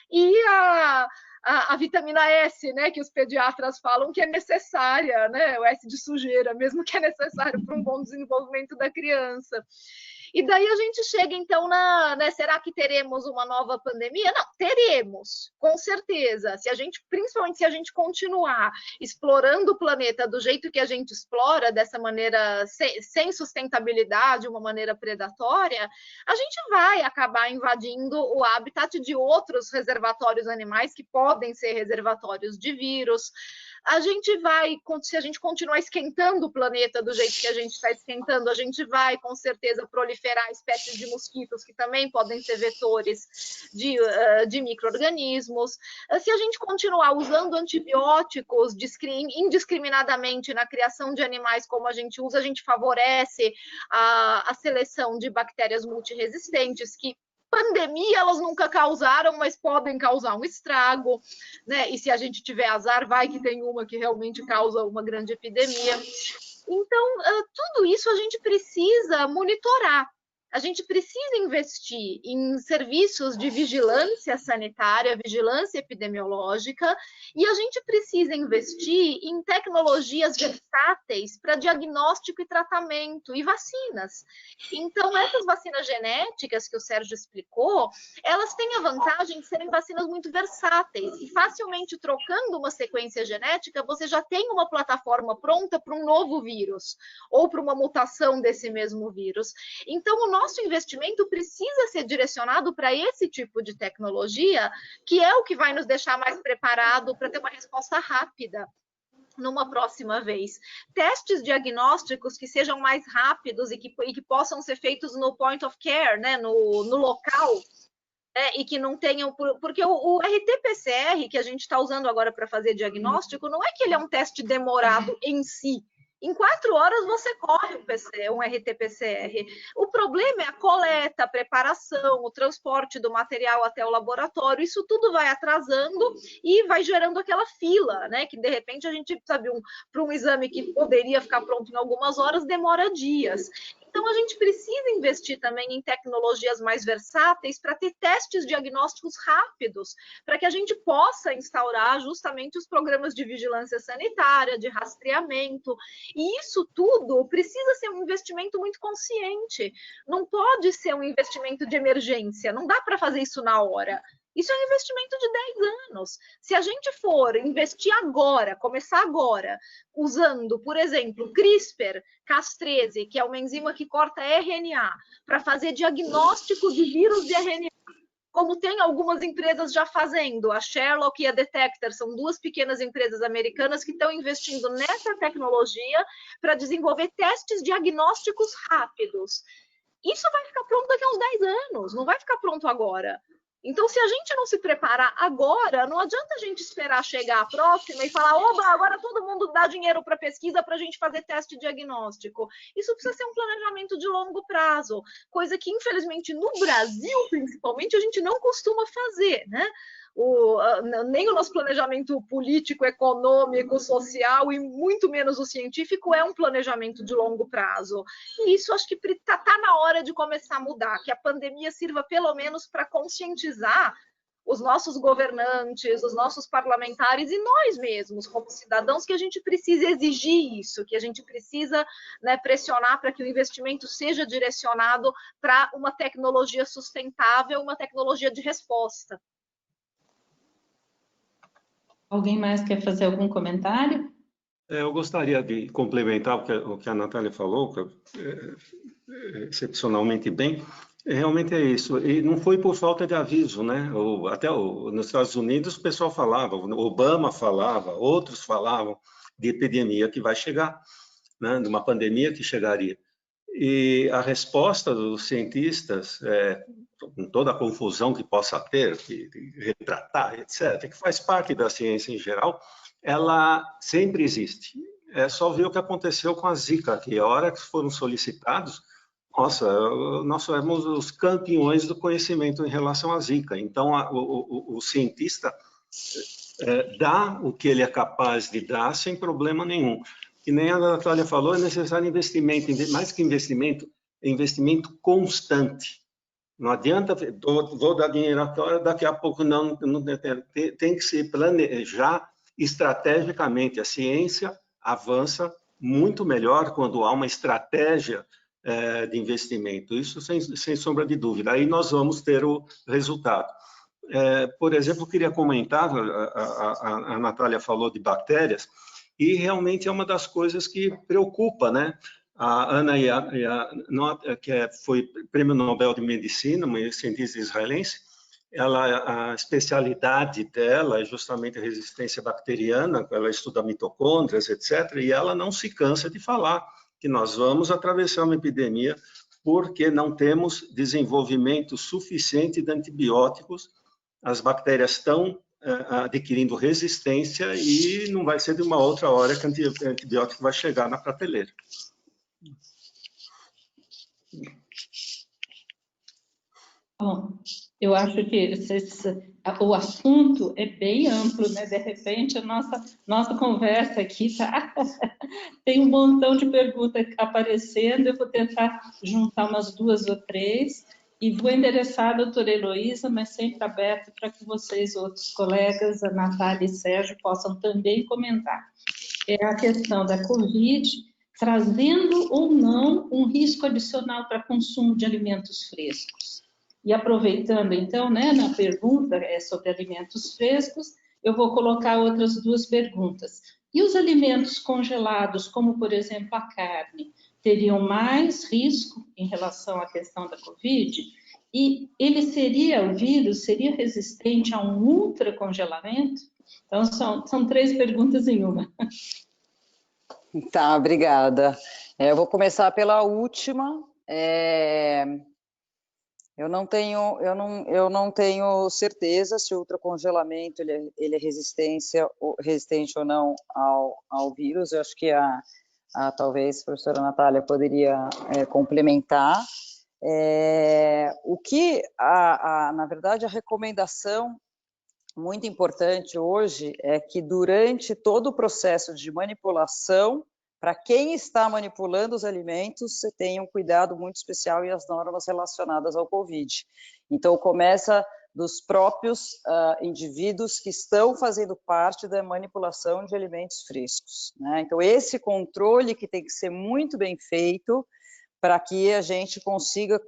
e a vitamina S, né, que os pediatras falam que é necessária, né, o S de sujeira, mesmo que é necessário para um bom desenvolvimento da criança. E daí a gente chega, então, né, será que teremos uma nova pandemia? Não, teremos, com certeza. Principalmente se a gente continuar explorando o planeta do jeito que a gente explora, dessa maneira sem sustentabilidade, uma maneira predatória, a gente vai acabar invadindo o habitat de outros reservatórios animais que podem ser reservatórios de vírus. Se a gente continuar esquentando o planeta do jeito que a gente está esquentando, a gente vai, com certeza, proliferar espécies de mosquitos que também podem ser vetores de micro-organismos. Se a gente continuar usando antibióticos indiscriminadamente na criação de animais como a gente usa, a gente favorece a seleção de bactérias multiresistentes que pandemia elas nunca causaram, mas podem causar um estrago, né? E se a gente tiver azar, vai que tem uma que realmente causa uma grande epidemia. Então, tudo isso a gente precisa monitorar. A gente precisa investir em serviços de vigilância sanitária, vigilância epidemiológica, e a gente precisa investir em tecnologias versáteis para diagnóstico e tratamento e vacinas. Então, essas vacinas genéticas que o Sérgio explicou, elas têm a vantagem de serem vacinas muito versáteis e facilmente trocando uma sequência genética, você já tem uma plataforma pronta para um novo vírus ou para uma mutação desse mesmo vírus. Então, o nosso investimento precisa ser direcionado para esse tipo de tecnologia, que é o que vai nos deixar mais preparado para ter uma resposta rápida numa próxima vez. Testes diagnósticos que sejam mais rápidos e que possam ser feitos no point of care, né, no local, e que não tenham... Porque o RT-PCR que a gente está usando agora para fazer diagnóstico, não é que ele é um teste demorado em si. Em 4 horas você corre um RT-PCR. O problema é a coleta, a preparação, o transporte do material até o laboratório. Isso tudo vai atrasando e vai gerando aquela fila, né? Que de repente a gente sabe, para um exame que poderia ficar pronto em algumas horas, demora dias. Então, a gente precisa investir também em tecnologias mais versáteis para ter testes diagnósticos rápidos, para que a gente possa instaurar justamente os programas de vigilância sanitária, de rastreamento. E isso tudo precisa ser um investimento muito consciente. Não pode ser um investimento de emergência, não dá para fazer isso na hora. Isso é um investimento de 10 anos. Se a gente for investir agora, começar agora, usando, por exemplo, CRISPR-Cas13, que é uma enzima que corta RNA, para fazer diagnóstico de vírus de RNA, como tem algumas empresas já fazendo, a Sherlock e a Detector, são 2 pequenas empresas americanas que estão investindo nessa tecnologia para desenvolver testes diagnósticos rápidos. Isso vai ficar pronto daqui a uns 10 anos, não vai ficar pronto agora. Então, se a gente não se preparar agora, não adianta a gente esperar chegar a próxima e falar, oba, agora todo mundo dá dinheiro para pesquisa para a gente fazer teste diagnóstico. Isso precisa ser um planejamento de longo prazo, coisa que, infelizmente, no Brasil, principalmente, a gente não costuma fazer, né? Nem o nosso planejamento político, econômico, social e muito menos o científico é um planejamento de longo prazo. E isso acho que está na hora de começar a mudar, que a pandemia sirva pelo menos para conscientizar os nossos governantes, os nossos parlamentares e nós mesmos, como cidadãos, que a gente precisa exigir isso, que a gente precisa, né, pressionar para que o investimento seja direcionado para uma tecnologia sustentável, uma tecnologia de resposta. Alguém mais quer fazer algum comentário? Eu gostaria de complementar o que a Natália falou, excepcionalmente bem. Realmente é isso. E não foi por falta de aviso, né? Até nos Estados Unidos o pessoal falava, Obama falava, outros falavam de epidemia que vai chegar, né? De uma pandemia que chegaria. E a resposta dos cientistas, com toda a confusão que possa ter, de retratar, etc., que faz parte da ciência em geral, ela sempre existe. É só ver o que aconteceu com a Zika, que a hora que foram solicitados, nossa, nós somos os campeões do conhecimento em relação à Zika. Então, o cientista dá o que ele é capaz de dar sem problema nenhum. Que nem a Natália falou, é necessário investimento, mais que investimento, é investimento constante. Não adianta, vou dar dinheiro agora, daqui a pouco não tem que se planejar estrategicamente. A ciência avança muito melhor quando há uma estratégia de investimento. Isso sem sombra de dúvida. Aí nós vamos ter o resultado. Por exemplo, eu queria comentar, a Natália falou de bactérias, e realmente é uma das coisas que preocupa, né? A Ana que foi Prêmio Nobel de Medicina, uma cientista israelense, a especialidade dela é justamente a resistência bacteriana, ela estuda mitocôndrias, etc., e ela não se cansa de falar que nós vamos atravessar uma epidemia porque não temos desenvolvimento suficiente de antibióticos, as bactérias estão adquirindo resistência e não vai ser de uma outra hora que o antibiótico vai chegar na prateleira. Bom, eu acho que o assunto é bem amplo, né? De repente, a nossa conversa aqui tem um montão de perguntas aparecendo, eu vou tentar juntar umas 2 ou 3 e vou endereçar a doutora Heloísa, mas sempre aberto para que vocês, outros colegas, a Natália e Sérgio, possam também comentar. É a questão da Covid, trazendo ou não um risco adicional para consumo de alimentos frescos. E aproveitando, então, né, na pergunta sobre alimentos frescos, eu vou colocar outras 2 perguntas. E os alimentos congelados, como, por exemplo, a carne, teriam mais risco em relação à questão da Covid? E o vírus seria resistente a um ultracongelamento? Então, são 3 perguntas em uma. Tá, obrigada. Eu vou começar pela última. Eu não tenho certeza se o ultracongelamento ele é resistente ou não ao vírus. Eu acho que talvez a professora Natália poderia complementar. Na verdade, a recomendação muito importante hoje é que durante todo o processo de manipulação, para quem está manipulando os alimentos, você tenha um cuidado muito especial e as normas relacionadas ao Covid. Então, começa dos próprios indivíduos que estão fazendo parte da manipulação de alimentos frescos, né? Então, esse controle que tem que ser muito bem feito para que a gente consiga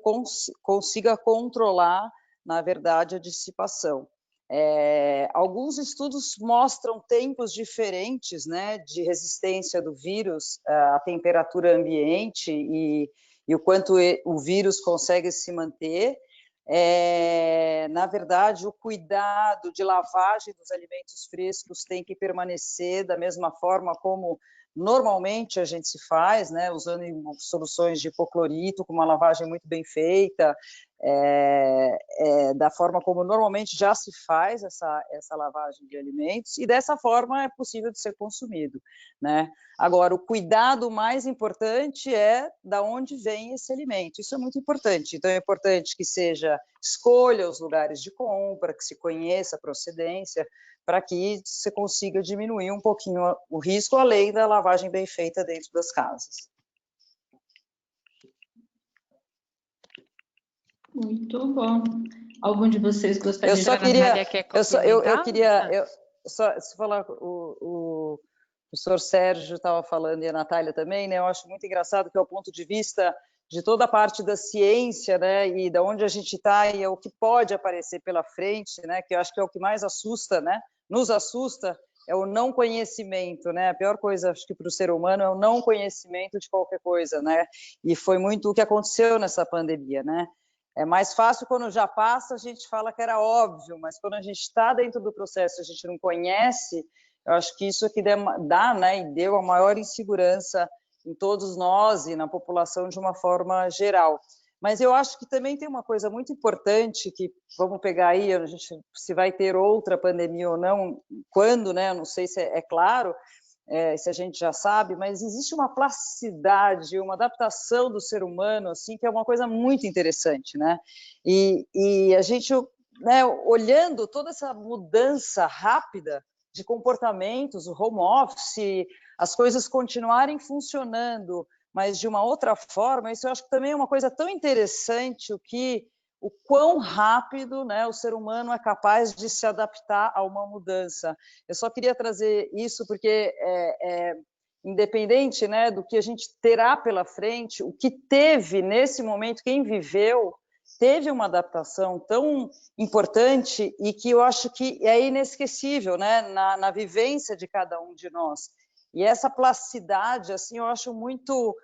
controlar, na verdade, a dissipação. Alguns estudos mostram tempos diferentes, né, de resistência do vírus à temperatura ambiente e o quanto o vírus consegue se manter. Na verdade, o cuidado de lavagem dos alimentos frescos tem que permanecer da mesma forma como normalmente a gente se faz, né, usando soluções de hipoclorito, com uma lavagem muito bem feita, da forma como normalmente já se faz essa lavagem de alimentos, e dessa forma é possível de ser consumido, né? Agora, o cuidado mais importante é da onde vem esse alimento, isso é muito importante. Então, é importante que escolha os lugares de compra, que se conheça a procedência, para que você consiga diminuir um pouquinho o risco, além da lavagem bem feita dentro das casas. Muito bom. Algum de vocês gostaria de... Se falar, o professor Sérgio estava falando e a Natália também, né? Eu acho muito engraçado que é o ponto de vista de toda a parte da ciência, né, e da onde a gente está e é o que pode aparecer pela frente, né, que eu acho que é o que mais assusta, né, nos assusta, é o não conhecimento, né, a pior coisa, acho que para o ser humano é o não conhecimento de qualquer coisa, né, e foi muito o que aconteceu nessa pandemia, né. É mais fácil quando já passa, a gente fala que era óbvio, mas quando a gente está dentro do processo, a gente não conhece, eu acho que isso é que dá, né, e deu a maior insegurança em todos nós e na população de uma forma geral. Mas eu acho que também tem uma coisa muito importante que, vamos pegar aí, se vai ter outra pandemia ou não, quando, né, eu não sei se é claro, se a gente já sabe, mas existe uma plasticidade, uma adaptação do ser humano, assim, que é uma coisa muito interessante, né? E a gente, né, olhando toda essa mudança rápida de comportamentos, o home office, as coisas continuarem funcionando, mas de uma outra forma, isso eu acho que também é uma coisa tão interessante, o que o quão rápido, né, o ser humano é capaz de se adaptar a uma mudança. Eu só queria trazer isso porque independente, né, do que a gente terá pela frente, o que teve nesse momento, quem viveu, teve uma adaptação tão importante e que eu acho que é inesquecível, né, na vivência de cada um de nós. E essa plasticidade, assim, eu acho muito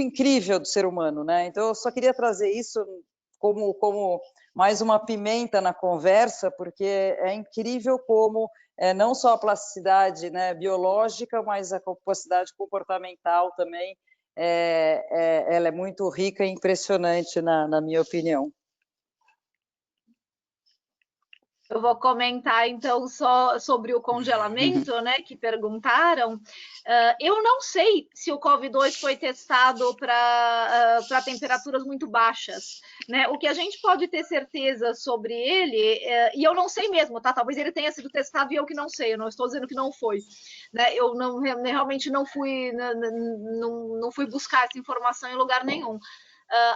incrível do ser humano, né? Então, eu só queria trazer isso como mais uma pimenta na conversa, porque é incrível como não só a plasticidade, né, biológica, mas a plasticidade comportamental também, ela é muito rica e impressionante, na minha opinião. Eu vou comentar, então, só sobre o congelamento, né, que perguntaram. Eu não sei se o COVID-2 foi testado para temperaturas muito baixas, né? O que a gente pode ter certeza sobre ele, e eu não sei mesmo, tá? Talvez ele tenha sido testado e eu que não sei, eu não estou dizendo que não foi, né? Eu realmente não fui buscar essa informação em lugar nenhum.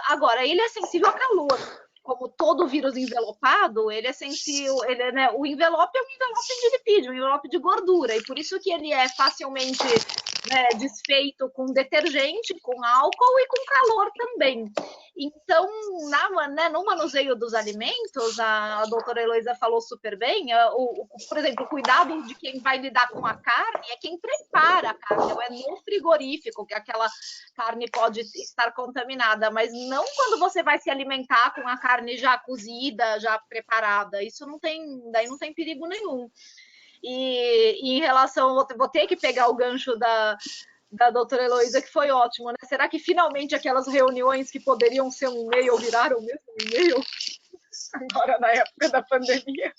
Agora, ele é sensível a calor. Como todo vírus envelopado, ele é sensível, né, o envelope é um envelope de lipídio, um envelope de gordura, e por isso que ele é facilmente, né, desfeito com detergente, com álcool e com calor também. Então, no manuseio dos alimentos, a doutora Heloísa falou super bem, por exemplo, o cuidado de quem vai lidar com a carne é quem prepara a carne, é no frigorífico que aquela carne pode estar contaminada, mas não quando você vai se alimentar com a carne já cozida, já preparada. Isso daí não tem perigo nenhum. E em relação, vou ter que pegar o gancho da doutora Heloísa, que foi ótimo, né? Será que finalmente aquelas reuniões que poderiam ser um e-mail viraram mesmo um e-mail? Agora, na época da pandemia.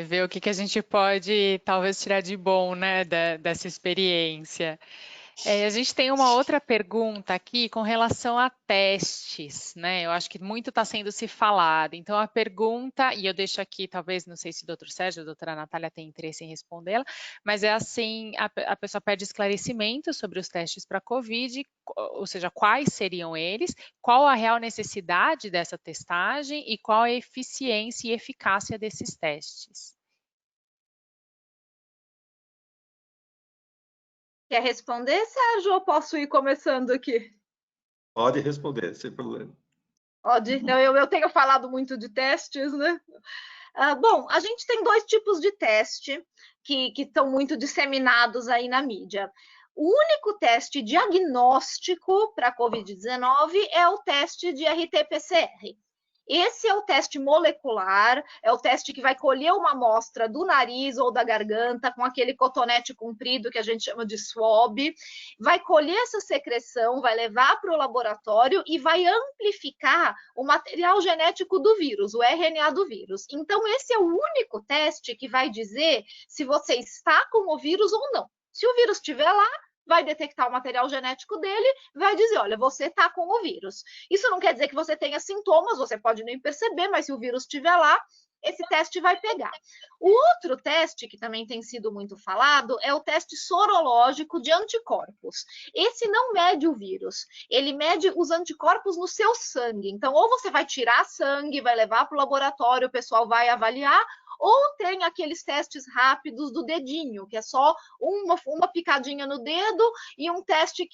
Ver o que a gente pode, talvez, tirar de bom, né, dessa experiência. A gente tem uma outra pergunta aqui com relação a testes, né? Eu acho que muito está sendo se falado. Então, a pergunta, e eu deixo aqui, talvez, não sei se o doutor Sérgio ou a doutora Natália tem interesse em respondê-la, mas é assim, a pessoa pede esclarecimento sobre os testes para COVID, ou seja, quais seriam eles, qual a real necessidade dessa testagem e qual a eficiência e eficácia desses testes. Quer responder, Sérgio, ou posso ir começando aqui? Pode responder, sem problema. Pode. Então, eu tenho falado muito de testes, né? Bom, a gente tem dois tipos de teste que estão muito disseminados aí na mídia. O único teste diagnóstico para a COVID-19 é o teste de RT-PCR. Esse é o teste molecular, é o teste que vai colher uma amostra do nariz ou da garganta com aquele cotonete comprido que a gente chama de swab, vai colher essa secreção, vai levar para o laboratório e vai amplificar o material genético do vírus, o RNA do vírus. Então, esse é o único teste que vai dizer se você está com o vírus ou não. Se o vírus estiver lá, vai detectar o material genético dele, vai dizer, olha, você está com o vírus. Isso não quer dizer que você tenha sintomas, você pode nem perceber, mas se o vírus estiver lá, esse teste vai pegar. O outro teste, que também tem sido muito falado, é o teste sorológico de anticorpos. Esse não mede o vírus, ele mede os anticorpos no seu sangue. Então, ou você vai tirar sangue, vai levar para o laboratório, o pessoal vai avaliar, ou tem aqueles testes rápidos do dedinho, que é só uma picadinha no dedo e um teste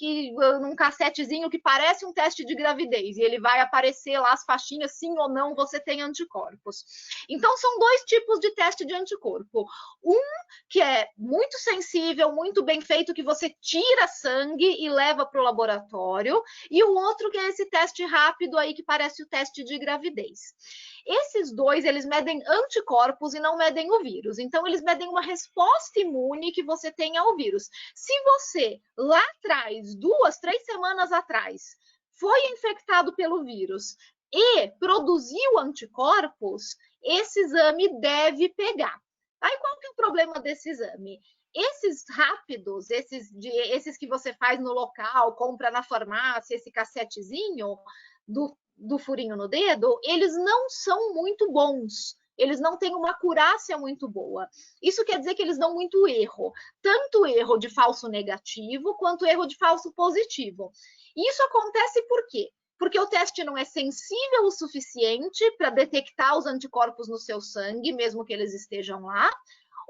num cassetezinho que parece um teste de gravidez, e ele vai aparecer lá as faixinhas, sim ou não você tem anticorpos. Então, são dois tipos de teste de anticorpo. Um que é muito sensível, muito bem feito, que você tira sangue e leva para o laboratório, e o outro que é esse teste rápido aí, que parece o teste de gravidez. Esses dois, eles medem anticorpos e não medem o vírus. Então, eles medem uma resposta imune que você tem ao vírus. Se você, lá atrás, 2, 3 semanas atrás, foi infectado pelo vírus e produziu anticorpos, esse exame deve pegar. Aí, qual que é o problema desse exame? Esses rápidos, esses que você faz no local, compra na farmácia, esse cassetezinho do furinho no dedo, eles não são muito bons. Eles não têm uma acurácia muito boa. Isso quer dizer que eles dão muito erro. Tanto erro de falso negativo, quanto erro de falso positivo. E isso acontece por quê? porque o teste não é sensível o suficiente para detectar os anticorpos no seu sangue, mesmo que eles estejam lá,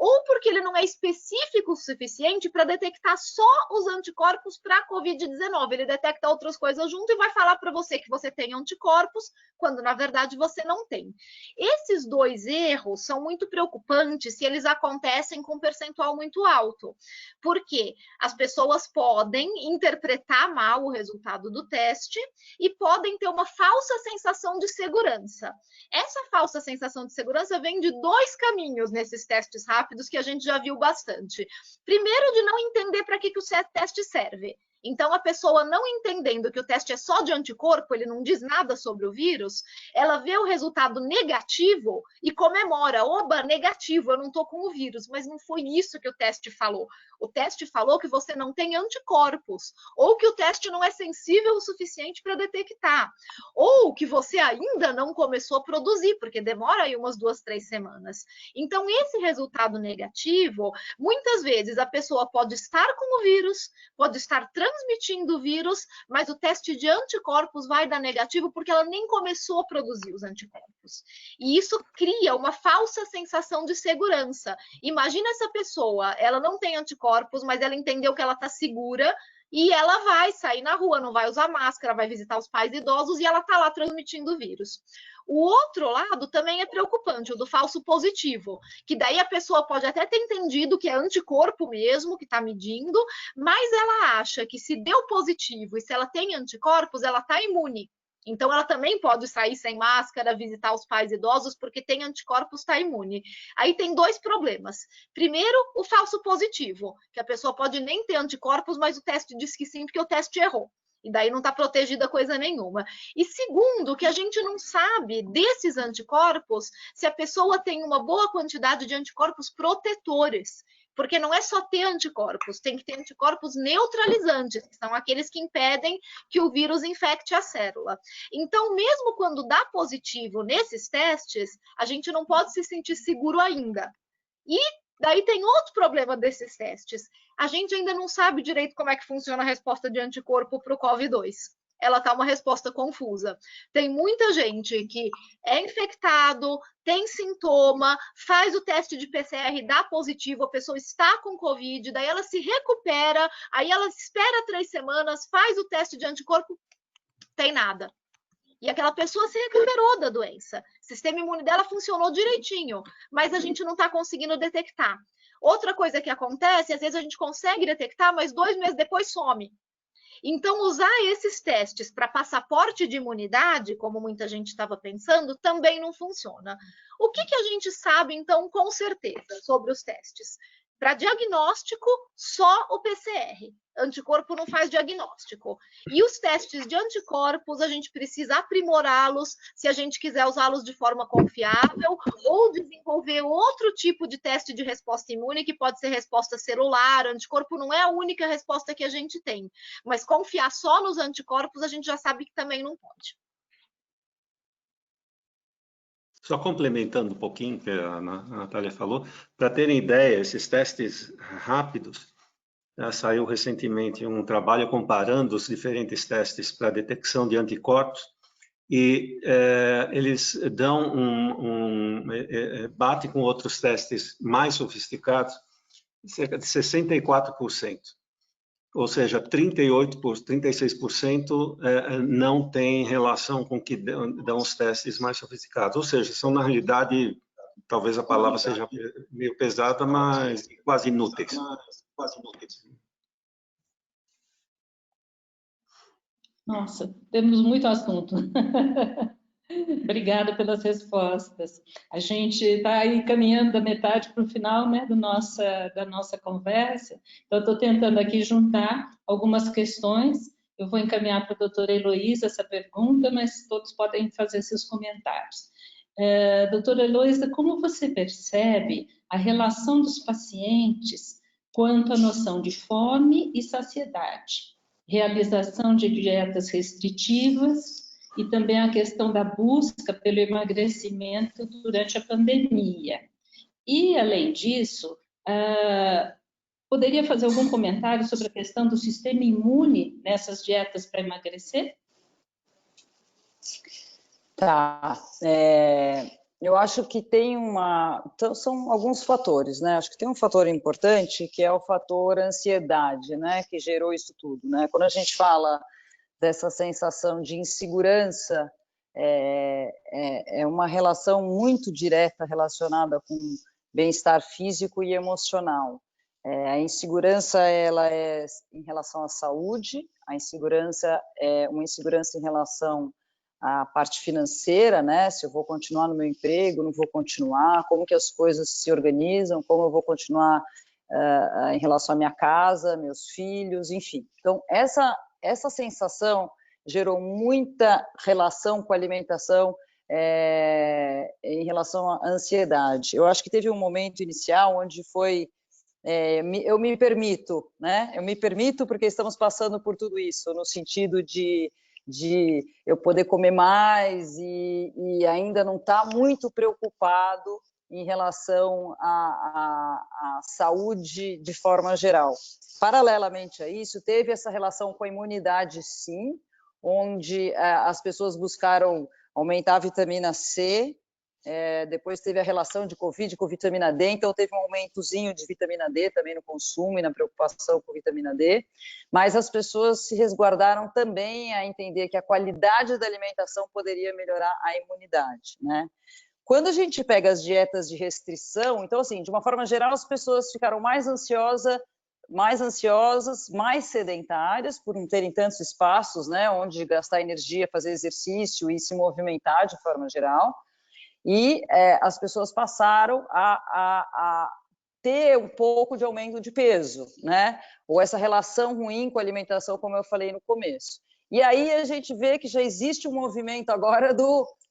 ou porque ele não é específico o suficiente para detectar só os anticorpos para a Covid-19. Ele detecta outras coisas junto e vai falar para você que você tem anticorpos, quando na verdade você não tem. Esses dois erros são muito preocupantes se eles acontecem com um percentual muito alto, porque as pessoas podem interpretar mal o resultado do teste e podem ter uma falsa sensação de segurança. Essa falsa sensação de segurança vem de dois caminhos nesses testes rápidos que a gente já viu bastante. Primeiro, de não entender para que o teste serve. Então, a pessoa não entendendo que o teste é só de anticorpo, ele não diz nada sobre o vírus, ela vê o resultado negativo e comemora, oba, negativo, eu não estou com o vírus, mas não foi isso que o teste falou. O teste falou que você não tem anticorpos, ou que o teste não é sensível o suficiente para detectar, ou que você ainda não começou a produzir, porque demora aí umas 2, 3 semanas. Então, esse resultado negativo, muitas vezes a pessoa pode estar com o vírus, pode estar transmitindo o vírus, mas o teste de anticorpos vai dar negativo porque ela nem começou a produzir os anticorpos. E isso cria uma falsa sensação de segurança. Imagina essa pessoa, ela não tem anticorpos, mas ela entendeu que ela está segura e ela vai sair na rua, não vai usar máscara, vai visitar os pais idosos e ela está lá transmitindo o vírus. O outro lado também é preocupante, o do falso positivo, que daí a pessoa pode até ter entendido que é anticorpo mesmo, que está medindo, mas ela acha que se deu positivo e se ela tem anticorpos, ela está imune. Então, ela também pode sair sem máscara, visitar os pais idosos, porque tem anticorpos, está imune. Aí tem dois problemas. Primeiro, o falso positivo, que a pessoa pode nem ter anticorpos, mas o teste diz que sim, porque o teste errou. E daí não está protegida coisa nenhuma. E segundo, que a gente não sabe desses anticorpos se a pessoa tem uma boa quantidade de anticorpos protetores. Porque não é só ter anticorpos, tem que ter anticorpos neutralizantes, que são aqueles que impedem que o vírus infecte a célula. Então, mesmo quando dá positivo nesses testes, a gente não pode se sentir seguro ainda. E daí tem outro problema desses testes. A gente ainda não sabe direito como é que funciona a resposta de anticorpo para o COVID-2. Ela está uma resposta confusa. Tem muita gente que é infectado, tem sintoma, faz o teste de PCR, dá positivo, a pessoa está com Covid, daí ela se recupera, aí ela espera 3 semanas, faz o teste de anticorpo, tem nada. E aquela pessoa se recuperou da doença. O sistema imune dela funcionou direitinho, mas a gente não está conseguindo detectar. Outra coisa que acontece, às vezes a gente consegue detectar, mas 2 meses depois some. Então, usar esses testes para passaporte de imunidade, como muita gente estava pensando, também não funciona. O que a gente sabe, então, com certeza, sobre os testes? Para diagnóstico, só o PCR. Anticorpo não faz diagnóstico. E os testes de anticorpos, a gente precisa aprimorá-los se a gente quiser usá-los de forma confiável ou desenvolver outro tipo de teste de resposta imune, que pode ser resposta celular. Anticorpo não é a única resposta que a gente tem. Mas confiar só nos anticorpos, a gente já sabe que também não pode. Só complementando um pouquinho o que a Natália falou, para terem ideia, esses testes rápidos, saiu recentemente um trabalho comparando os diferentes testes para detecção de anticorpos e eles dão bate com outros testes mais sofisticados, cerca de 64%. Ou seja, 36% não tem relação com o que dão os testes mais sofisticados. Ou seja, são, na realidade, talvez a palavra seja meio pesada, mas quase inúteis. Nossa, temos muito assunto. Obrigada pelas respostas. A gente está aí caminhando da metade para o final, né, da nossa conversa. Então, estou tentando aqui juntar algumas questões. Eu vou encaminhar para a doutora Heloísa essa pergunta, mas todos podem fazer seus comentários. Doutora Heloísa, como você percebe a relação dos pacientes quanto à noção de fome e saciedade, realização de dietas restritivas, e também a questão da busca pelo emagrecimento durante a pandemia? E, além disso, poderia fazer algum comentário sobre a questão do sistema imune nessas dietas para emagrecer? Tá. Eu acho que tem então, são alguns fatores, né? Acho que tem um fator importante que é o fator ansiedade, né? Que gerou isso tudo, né? Quando a gente fala dessa sensação de insegurança, é uma relação muito direta relacionada com bem-estar físico e emocional. A insegurança, ela é em relação à saúde, a insegurança é uma insegurança em relação à parte financeira, né? Se eu vou continuar no meu emprego, não vou continuar, como que as coisas se organizam, como eu vou continuar em relação à minha casa, meus filhos, enfim. Então, essa sensação gerou muita relação com a alimentação em relação à ansiedade. Eu acho que teve um momento inicial onde foi eu me permito, né? Eu me permito porque estamos passando por tudo isso, no sentido de eu poder comer mais e ainda não estar muito preocupado em relação à saúde de forma geral. Paralelamente a isso, teve essa relação com a imunidade, sim, onde as pessoas buscaram aumentar a vitamina C, depois teve a relação de Covid com vitamina D, então teve um aumentozinho de vitamina D também no consumo e na preocupação com vitamina D, mas as pessoas se resguardaram também a entender que a qualidade da alimentação poderia melhorar a imunidade, né? Quando a gente pega as dietas de restrição, então, assim, de uma forma geral, as pessoas ficaram mais ansiosas, mais sedentárias, por não terem tantos espaços, né, onde gastar energia, fazer exercício e se movimentar de forma geral. E as pessoas passaram a ter um pouco de aumento de peso, né? Ou essa relação ruim com a alimentação, como eu falei no começo. E aí a gente vê que já existe um movimento agora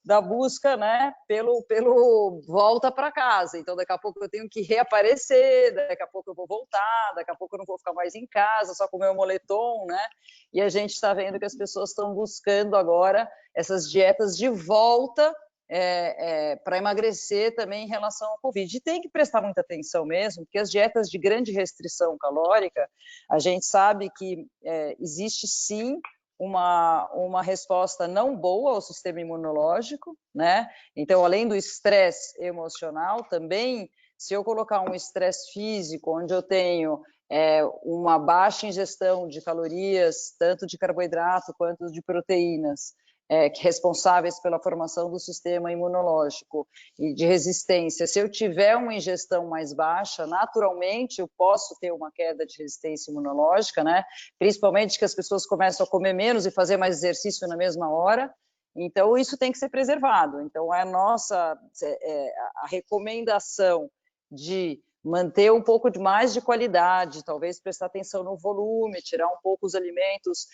da busca, né, pelo volta para casa. Então, daqui a pouco eu tenho que reaparecer, daqui a pouco eu vou voltar, daqui a pouco eu não vou ficar mais em casa, só comer o moletom, né? E a gente está vendo que as pessoas estão buscando agora essas dietas de volta para emagrecer também em relação ao Covid. E tem que prestar muita atenção mesmo, porque as dietas de grande restrição calórica, a gente sabe que existe sim uma resposta não boa ao sistema imunológico, né? Então, além do estresse emocional, também, se eu colocar um estresse físico, onde eu tenho uma baixa ingestão de calorias, tanto de carboidrato quanto de proteínas, responsáveis pela formação do sistema imunológico e de resistência, se eu tiver uma ingestão mais baixa, naturalmente eu posso ter uma queda de resistência imunológica, né? Principalmente que as pessoas começam a comer menos e fazer mais exercício na mesma hora. Então, isso tem que ser preservado. Então, a recomendação de manter um pouco mais de qualidade, talvez prestar atenção no volume, tirar um pouco os alimentos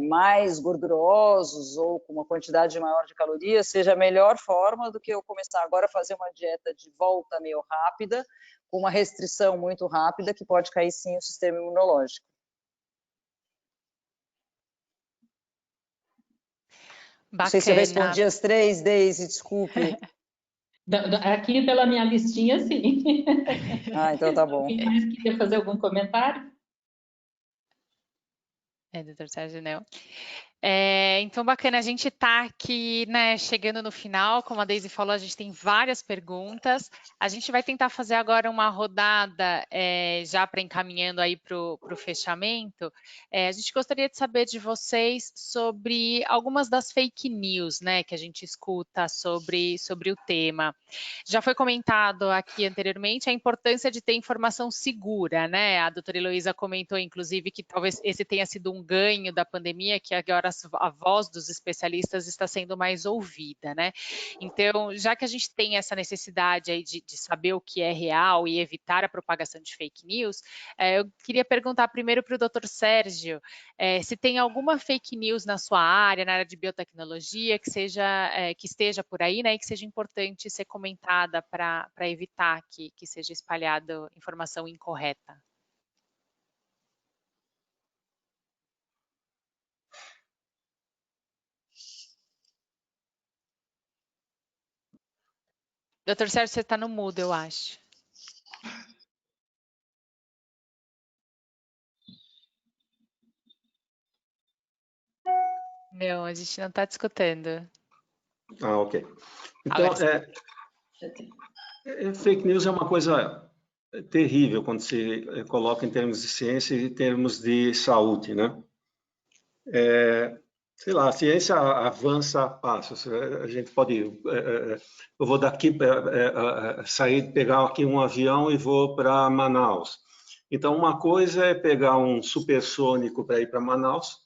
mais gordurosos ou com uma quantidade maior de calorias, seja a melhor forma do que eu começar agora a fazer uma dieta de volta meio rápida, com uma restrição muito rápida, que pode cair sim o sistema imunológico. Bacana. Não sei se eu respondi as três, Deise, desculpe. Aqui pela minha listinha, sim. Então tá bom. Alguém mais queria fazer algum comentário? Doutor Sérgio, não. Então, bacana, a gente está aqui, né, chegando no final, como a Deise falou, a gente tem várias perguntas. A gente vai tentar fazer agora uma rodada, já para encaminhando aí para o fechamento. A gente gostaria de saber de vocês sobre algumas das fake news, né, que a gente escuta sobre o tema. Já foi comentado aqui anteriormente a importância de ter informação segura, né? A doutora Heloísa comentou, inclusive, que talvez esse tenha sido um ganho da pandemia, que agora a voz dos especialistas está sendo mais ouvida, né? Então, já que a gente tem essa necessidade aí de saber o que é real e evitar a propagação de fake news, eu queria perguntar primeiro para o doutor Sérgio se tem alguma fake news na sua área, na área de biotecnologia, que esteja por aí, né, e que seja importante ser comentada para evitar que seja espalhada informação incorreta. Doutor Sérgio, você está no mudo, eu acho. Não, a gente não está discutindo. Ah, ok. Então, fake news é uma coisa terrível quando se coloca em termos de ciência e em termos de saúde, né? Sei lá, a ciência avança a passos. A gente pode... eu vou daqui sair, pegar aqui um avião e vou para Manaus. Então, uma coisa é pegar um supersônico para ir para Manaus,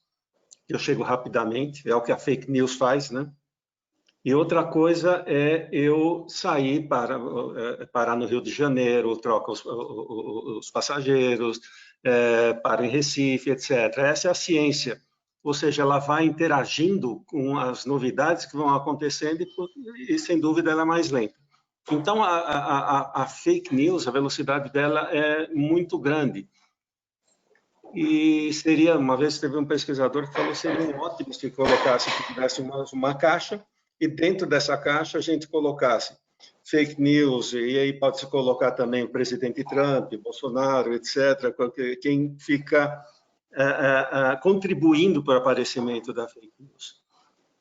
que eu chego rapidamente, é o que a fake news faz, né? E outra coisa é eu sair parar no Rio de Janeiro, troca os passageiros, para em Recife, etc. Essa é a ciência. Ou seja, ela vai interagindo com as novidades que vão acontecendo e sem dúvida, ela é mais lenta. Então, a fake news, a velocidade dela é muito grande. E seria, uma vez teve um pesquisador que falou que seria ótimo se colocasse, se tivesse uma caixa, e dentro dessa caixa a gente colocasse fake news, e aí pode-se colocar também o presidente Trump, Bolsonaro, etc., quem fica contribuindo para o aparecimento da fake news.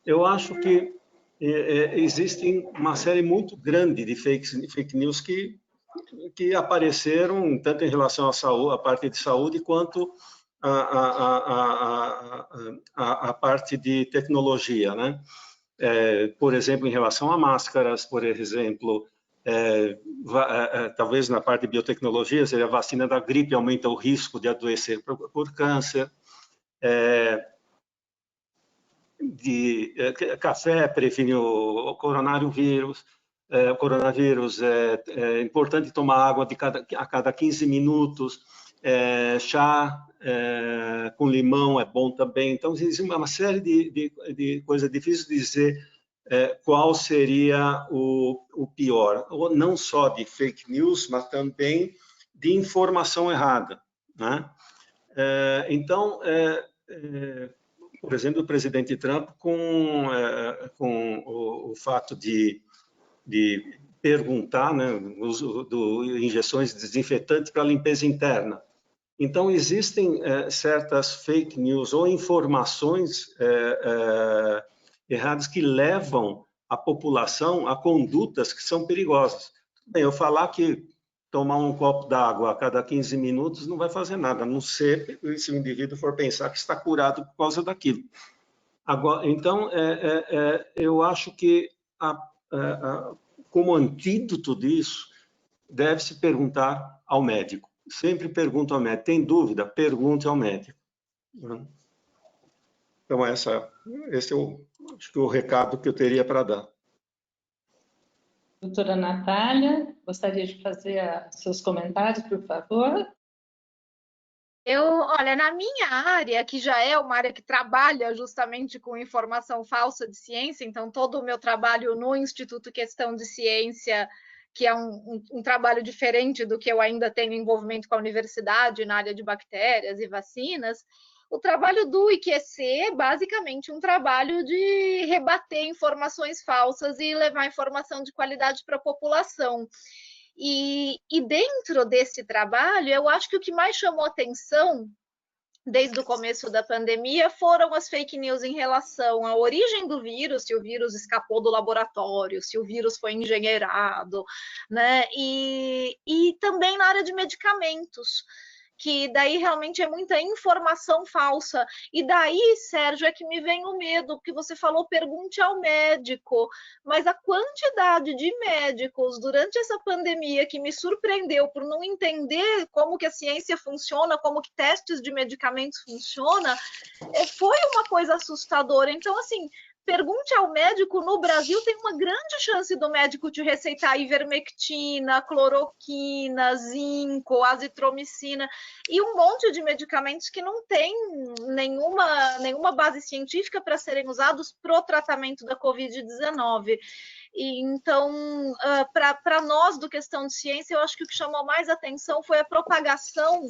Eu acho que existem uma série muito grande de fake news que apareceram tanto em relação à saúde, à parte de saúde, quanto à parte de tecnologia, né? Por exemplo, em relação a máscaras, por exemplo, talvez na parte de biotecnologia, seria a vacina da gripe aumenta o risco de adoecer por câncer, café previne o coronavírus, é importante tomar água a cada 15 minutos, chá com limão é bom também. Então, existe uma série de coisas difíceis de dizer qual seria o pior, ou não só de fake news, mas também de informação errada, né? Então, por exemplo, o presidente Trump com o fato de perguntar, né, o uso de injeções desinfetantes para limpeza interna. Então, existem certas fake news ou informações erradas que levam a população a condutas que são perigosas. Bem, eu falar que tomar um copo d'água a cada 15 minutos não vai fazer nada, a não ser se o indivíduo for pensar que está curado por causa daquilo. Agora, então, eu acho que, como antídoto disso, deve-se perguntar ao médico. Sempre pergunto ao médico. Tem dúvida? Pergunte ao médico. Então, esse é acho que o recado que eu teria para dar. Doutora Natália, gostaria de fazer seus comentários, por favor? Olha, na minha área, que já é uma área que trabalha justamente com informação falsa de ciência, então todo o meu trabalho no Instituto Questão de Ciência, que é um trabalho diferente do que eu ainda tenho envolvimento com a universidade na área de bactérias e vacinas, o trabalho do IQC é basicamente um trabalho de rebater informações falsas e levar informação de qualidade para a população. E dentro desse trabalho, eu acho que o que mais chamou atenção desde o começo da pandemia foram as fake news em relação à origem do vírus, se o vírus escapou do laboratório, se o vírus foi engenheirado, né? E também na área de medicamentos, que daí realmente é muita informação falsa. E daí, Sérgio, é que me vem o medo, porque você falou, pergunte ao médico, mas a quantidade de médicos durante essa pandemia que me surpreendeu por não entender como que a ciência funciona, como que testes de medicamentos funcionam, foi uma coisa assustadora. Então, assim, pergunte ao médico, no Brasil tem uma grande chance do médico te receitar ivermectina, cloroquina, zinco, azitromicina e um monte de medicamentos que não tem nenhuma base científica para serem usados para o tratamento da Covid-19. Então, para nós do Questão de Ciência, eu acho que o que chamou mais atenção foi a propagação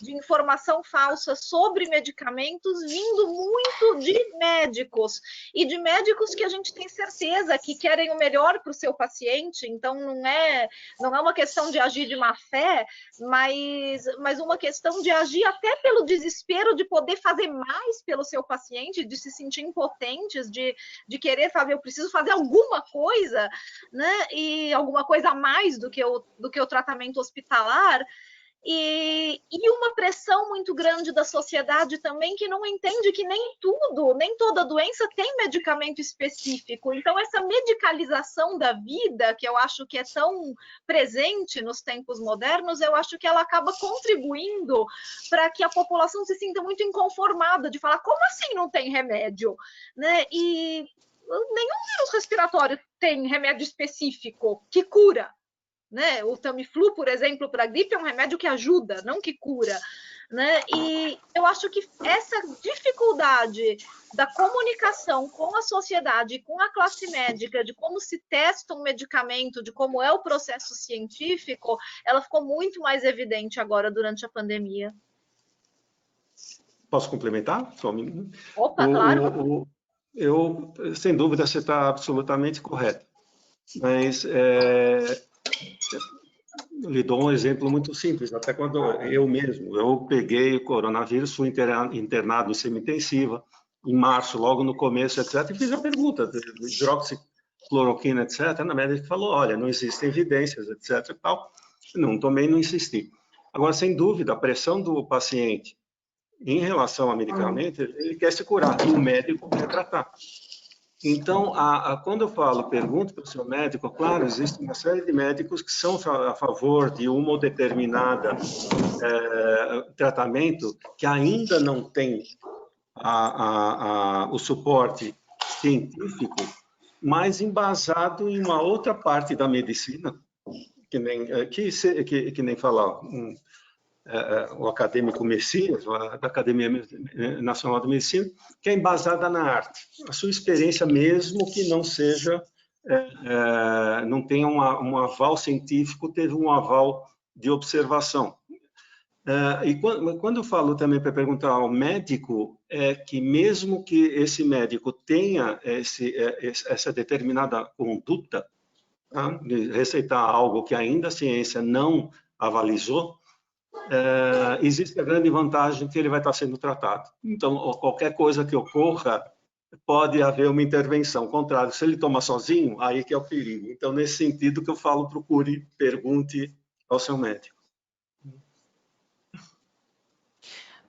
de informação falsa sobre medicamentos vindo muito de médicos e de médicos que a gente tem certeza que querem o melhor para o seu paciente, então não é uma questão de agir de má fé, mas uma questão de agir até pelo desespero de poder fazer mais pelo seu paciente, de se sentir impotentes, de querer fazer, eu preciso fazer alguma coisa, né? E alguma coisa a mais do que o tratamento hospitalar. E uma pressão muito grande da sociedade também, que não entende que nem toda doença tem medicamento específico. Então, essa medicalização da vida, que eu acho que é tão presente nos tempos modernos, eu acho que ela acaba contribuindo para que a população se sinta muito inconformada, de falar, como assim não tem remédio? Né? E nenhum vírus respiratório tem remédio específico que cura. Né? O Tamiflu, por exemplo, para a gripe é um remédio que ajuda, não que cura. Né? E eu acho que essa dificuldade da comunicação com a sociedade, com a classe médica, de como se testa um medicamento, de como é o processo científico, ela ficou muito mais evidente agora durante a pandemia. Posso complementar? Só um minuto. Opa, claro. Sem dúvida, você está absolutamente correto. Mas lhe dou um exemplo muito simples. Até quando eu peguei o coronavírus, fui internado em semi-intensiva, em março, logo no começo, etc., e fiz a pergunta de hidroxicloroquina, etc., na médica falou, olha, não existem evidências, etc., e tal. Não tomei, não insisti. Agora, sem dúvida, a pressão do paciente em relação a medicamento, ele quer se curar, e o médico quer tratar. Então, quando eu pergunto para o seu médico, claro, existe uma série de médicos que são a favor de uma determinada tratamento que ainda não tem o suporte científico, mas embasado em uma outra parte da medicina, que nem falar o acadêmico Messias, da Academia Nacional de Medicina, que é embasada na arte. A sua experiência, mesmo que não seja, não tenha um aval científico, teve um aval de observação. E quando eu falo também para perguntar ao médico, é que mesmo que esse médico tenha essa determinada conduta, tá, de receitar algo que ainda a ciência não avalizou, existe a grande vantagem que ele vai estar sendo tratado. Então, qualquer coisa que ocorra, pode haver uma intervenção. Ao contrário, se ele toma sozinho, aí que é o perigo. Então, nesse sentido que eu falo, procure, pergunte ao seu médico.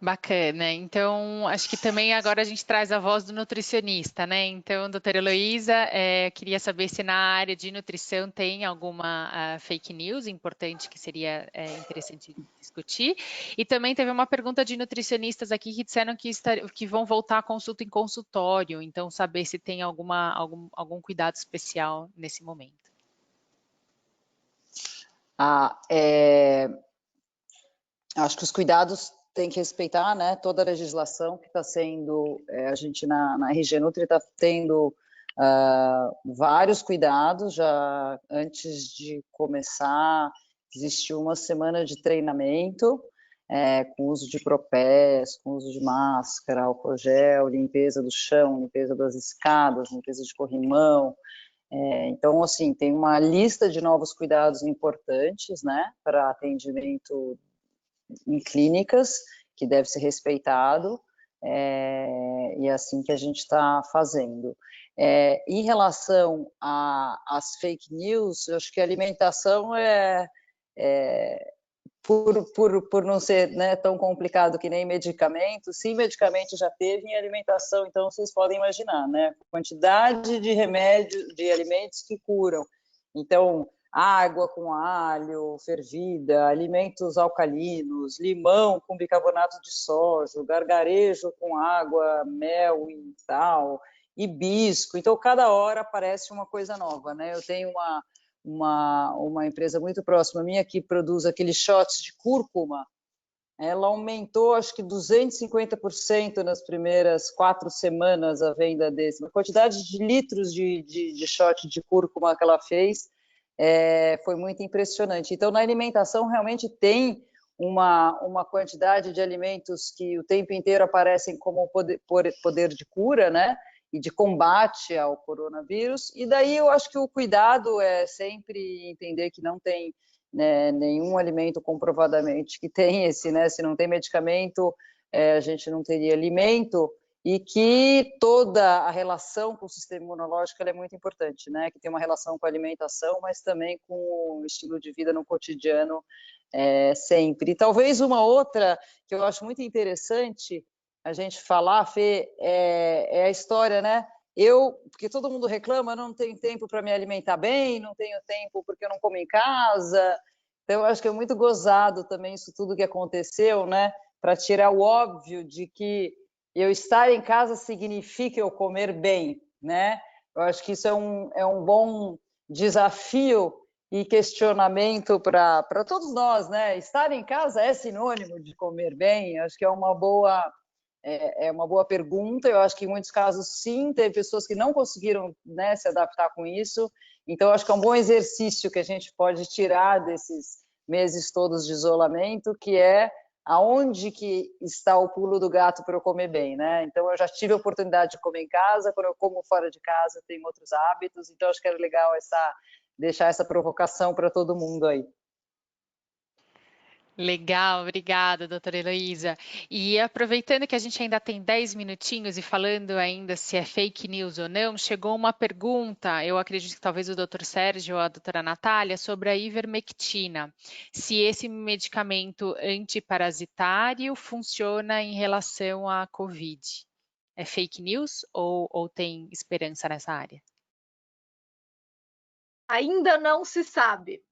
Bacana. Então, acho que também agora a gente traz a voz do nutricionista, né? Então, doutora Heloísa, queria saber se na área de nutrição tem alguma fake news importante que seria interessante discutir. E também teve uma pergunta de nutricionistas aqui que disseram que vão voltar a consulta em consultório. Então, saber se tem algum cuidado especial nesse momento. Acho que os cuidados tem que respeitar, né, toda a legislação que está sendo, a gente na RG Nutri está tendo vários cuidados. Já antes de começar, existiu uma semana de treinamento, com uso de propés, com uso de máscara, álcool gel, limpeza do chão, limpeza das escadas, limpeza de corrimão. Então, assim, tem uma lista de novos cuidados importantes, né, para atendimento em clínicas, que deve ser respeitado, e é assim que a gente está fazendo. Em relação às fake news, eu acho que a alimentação por não ser, né, tão complicado que nem medicamento, sim, medicamento já teve em alimentação, então vocês podem imaginar, né, a quantidade de remédios, de alimentos que curam. Então, água com alho fervida, alimentos alcalinos, limão com bicarbonato de sódio, gargarejo com água, mel e tal, hibisco. Então, cada hora aparece uma coisa nova, né? Eu tenho uma empresa muito próxima minha que produz aqueles shots de cúrcuma. Ela aumentou, acho que 250% nas primeiras 4 semanas a venda desse. A quantidade de litros de shot de cúrcuma que ela fez foi muito impressionante. Então, na alimentação, realmente tem uma quantidade de alimentos que o tempo inteiro aparecem como poder de cura, né? e de combate ao coronavírus. E daí eu acho que o cuidado é sempre entender que não tem, né, nenhum alimento comprovadamente que tem esse, né? Se não tem medicamento, a gente não teria alimento, e que toda a relação com o sistema imunológico é muito importante, né? Que tem uma relação com a alimentação, mas também com o estilo de vida no cotidiano sempre. E talvez uma outra que eu acho muito interessante a gente falar, Fê, é a história, né? Porque todo mundo reclama, não tenho tempo para me alimentar bem, não tenho tempo porque eu não como em casa. Então, eu acho que é muito gozado também isso tudo que aconteceu, né? Para tirar o óbvio de que eu estar em casa significa eu comer bem, né? Eu acho que isso é um bom desafio e questionamento para todos nós, né? Estar em casa é sinônimo de comer bem? Acho que é uma boa pergunta. Eu acho que em muitos casos, sim, teve pessoas que não conseguiram, né, se adaptar com isso. Então, eu acho que é um bom exercício que a gente pode tirar desses meses todos de isolamento, que é aonde que está o pulo do gato para eu comer bem, né? Então, eu já tive a oportunidade de comer em casa, quando eu como fora de casa, tenho outros hábitos. Então, acho que era legal deixar essa provocação para todo mundo aí. Legal, obrigada, doutora Heloísa. E aproveitando que a gente ainda tem 10 minutinhos e falando ainda se é fake news ou não, chegou uma pergunta, eu acredito que talvez o doutor Sérgio ou a doutora Natália, sobre a ivermectina. Se esse medicamento antiparasitário funciona em relação à Covid. É fake news ou tem esperança nessa área? Ainda não se sabe.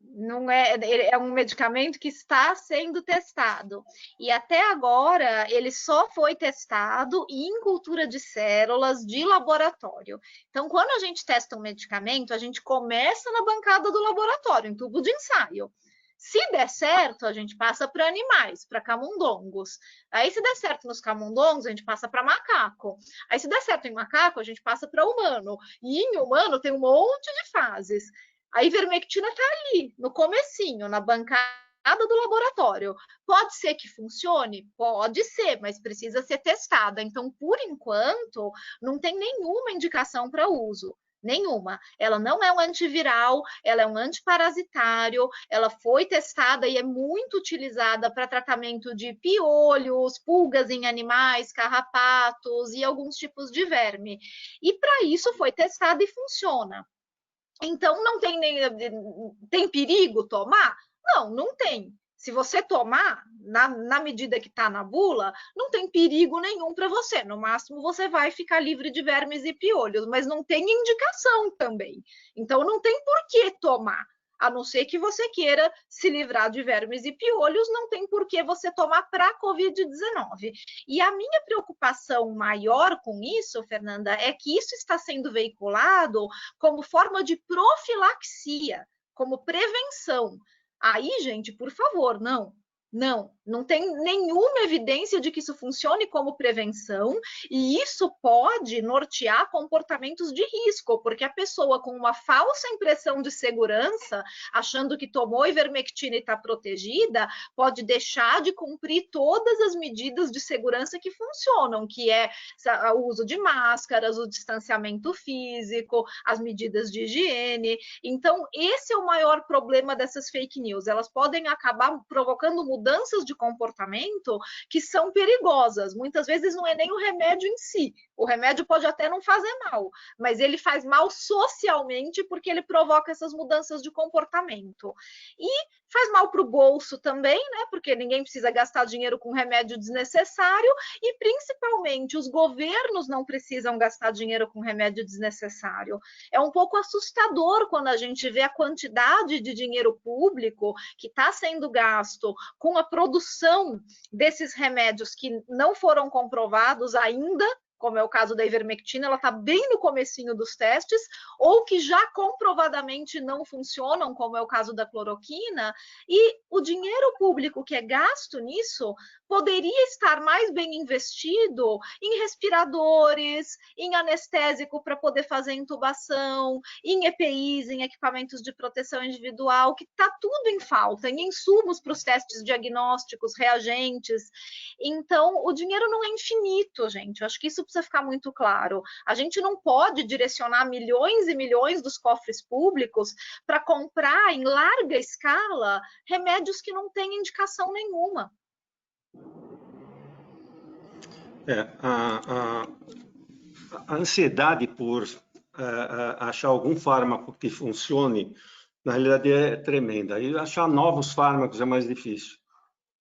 Não é um medicamento que está sendo testado. E até agora ele só foi testado em cultura de células de laboratório. Então, quando a gente testa um medicamento, a gente começa na bancada do laboratório, em tubo de ensaio. Se der certo, a gente passa para animais, para camundongos. Aí, se der certo nos camundongos, a gente passa para macaco. Aí, se der certo em macaco, a gente passa para humano. E em humano tem um monte de fases. A ivermectina está ali, no comecinho, na bancada do laboratório. Pode ser que funcione? Pode ser, mas precisa ser testada. Então, por enquanto, não tem nenhuma indicação para uso. Nenhuma. Ela não é um antiviral, ela é um antiparasitário, ela foi testada e é muito utilizada para tratamento de piolhos, pulgas em animais, carrapatos e alguns tipos de verme. E para isso foi testada e funciona. Então, não tem perigo tomar? Não tem. Se você tomar, na medida que está na bula, não tem perigo nenhum para você. No máximo, você vai ficar livre de vermes e piolhos, mas não tem indicação também. Então, não tem por que tomar. A não ser que você queira se livrar de vermes e piolhos, não tem por que você tomar para a Covid-19. E a minha preocupação maior com isso, Fernanda, é que isso está sendo veiculado como forma de profilaxia, como prevenção. Aí, gente, por favor, não tem nenhuma evidência de que isso funcione como prevenção, e isso pode nortear comportamentos de risco, porque a pessoa com uma falsa impressão de segurança, achando que tomou ivermectina e está protegida, pode deixar de cumprir todas as medidas de segurança que funcionam, que é o uso de máscaras, o distanciamento físico, as medidas de higiene. Então, esse é o maior problema dessas fake news. Elas podem acabar provocando mudanças de comportamento que são perigosas. Muitas vezes não é nem o remédio em si. O remédio pode até não fazer mal, mas ele faz mal socialmente porque ele provoca essas mudanças de comportamento. E faz mal para o bolso também, né? Porque ninguém precisa gastar dinheiro com remédio desnecessário e, principalmente, os governos não precisam gastar dinheiro com remédio desnecessário. É um pouco assustador quando a gente vê a quantidade de dinheiro público que está sendo gasto com a produção desses remédios que não foram comprovados ainda, como é o caso da ivermectina, ela está bem no comecinho dos testes, ou que já comprovadamente não funcionam, como é o caso da cloroquina, e o dinheiro público que é gasto nisso poderia estar mais bem investido em respiradores, em anestésico para poder fazer intubação, em EPIs, em equipamentos de proteção individual, que está tudo em falta, em insumos para os testes diagnósticos, reagentes. Então, o dinheiro não é infinito, gente. Eu acho que isso precisa ficar muito claro. A gente não pode direcionar milhões e milhões dos cofres públicos para comprar em larga escala remédios que não têm indicação nenhuma. A ansiedade por achar algum fármaco que funcione, na realidade, é tremenda. E achar novos fármacos é mais difícil.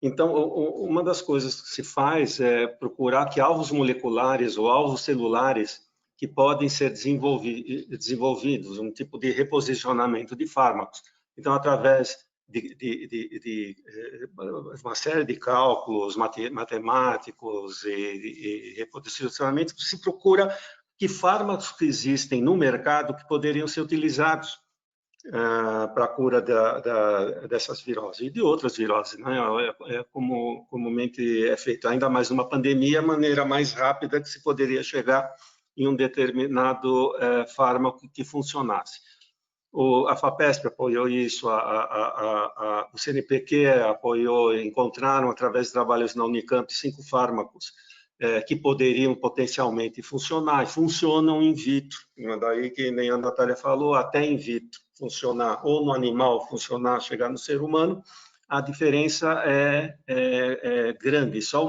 Então, uma das coisas que se faz é procurar que alvos moleculares ou alvos celulares que podem ser desenvolvidos, um tipo de reposicionamento de fármacos. Então, através de uma série de cálculos matemáticos e reposicionamento, se procura que fármacos que existem no mercado que poderiam ser utilizados para a cura dessas viroses e de outras viroses, né? Como comumente é feito, ainda mais numa pandemia, a maneira mais rápida que se poderia chegar em um determinado fármaco que funcionasse. A FAPESP apoiou isso, o CNPq apoiou, encontraram, através de trabalhos na Unicamp, 5 fármacos que poderiam potencialmente funcionar, e funcionam in vitro. Daí que nem a Natália falou, até in vitro funcionar, ou no animal funcionar, chegar no ser humano, a diferença é grande. Só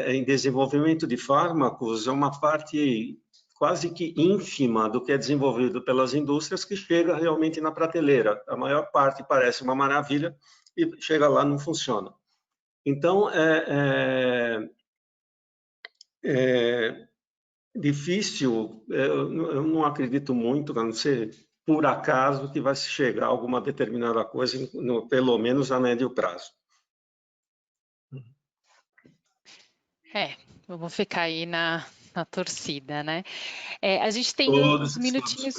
em desenvolvimento de fármacos, é uma parte quase que ínfima do que é desenvolvido pelas indústrias que chega realmente na prateleira. A maior parte parece uma maravilha e chega lá, não funciona. Então, difícil, eu não acredito muito, a não ser por acaso, que vai se chegar a alguma determinada coisa, pelo menos a médio prazo. Eu vou ficar aí na torcida, né? A gente tem Todos uns minutinhos...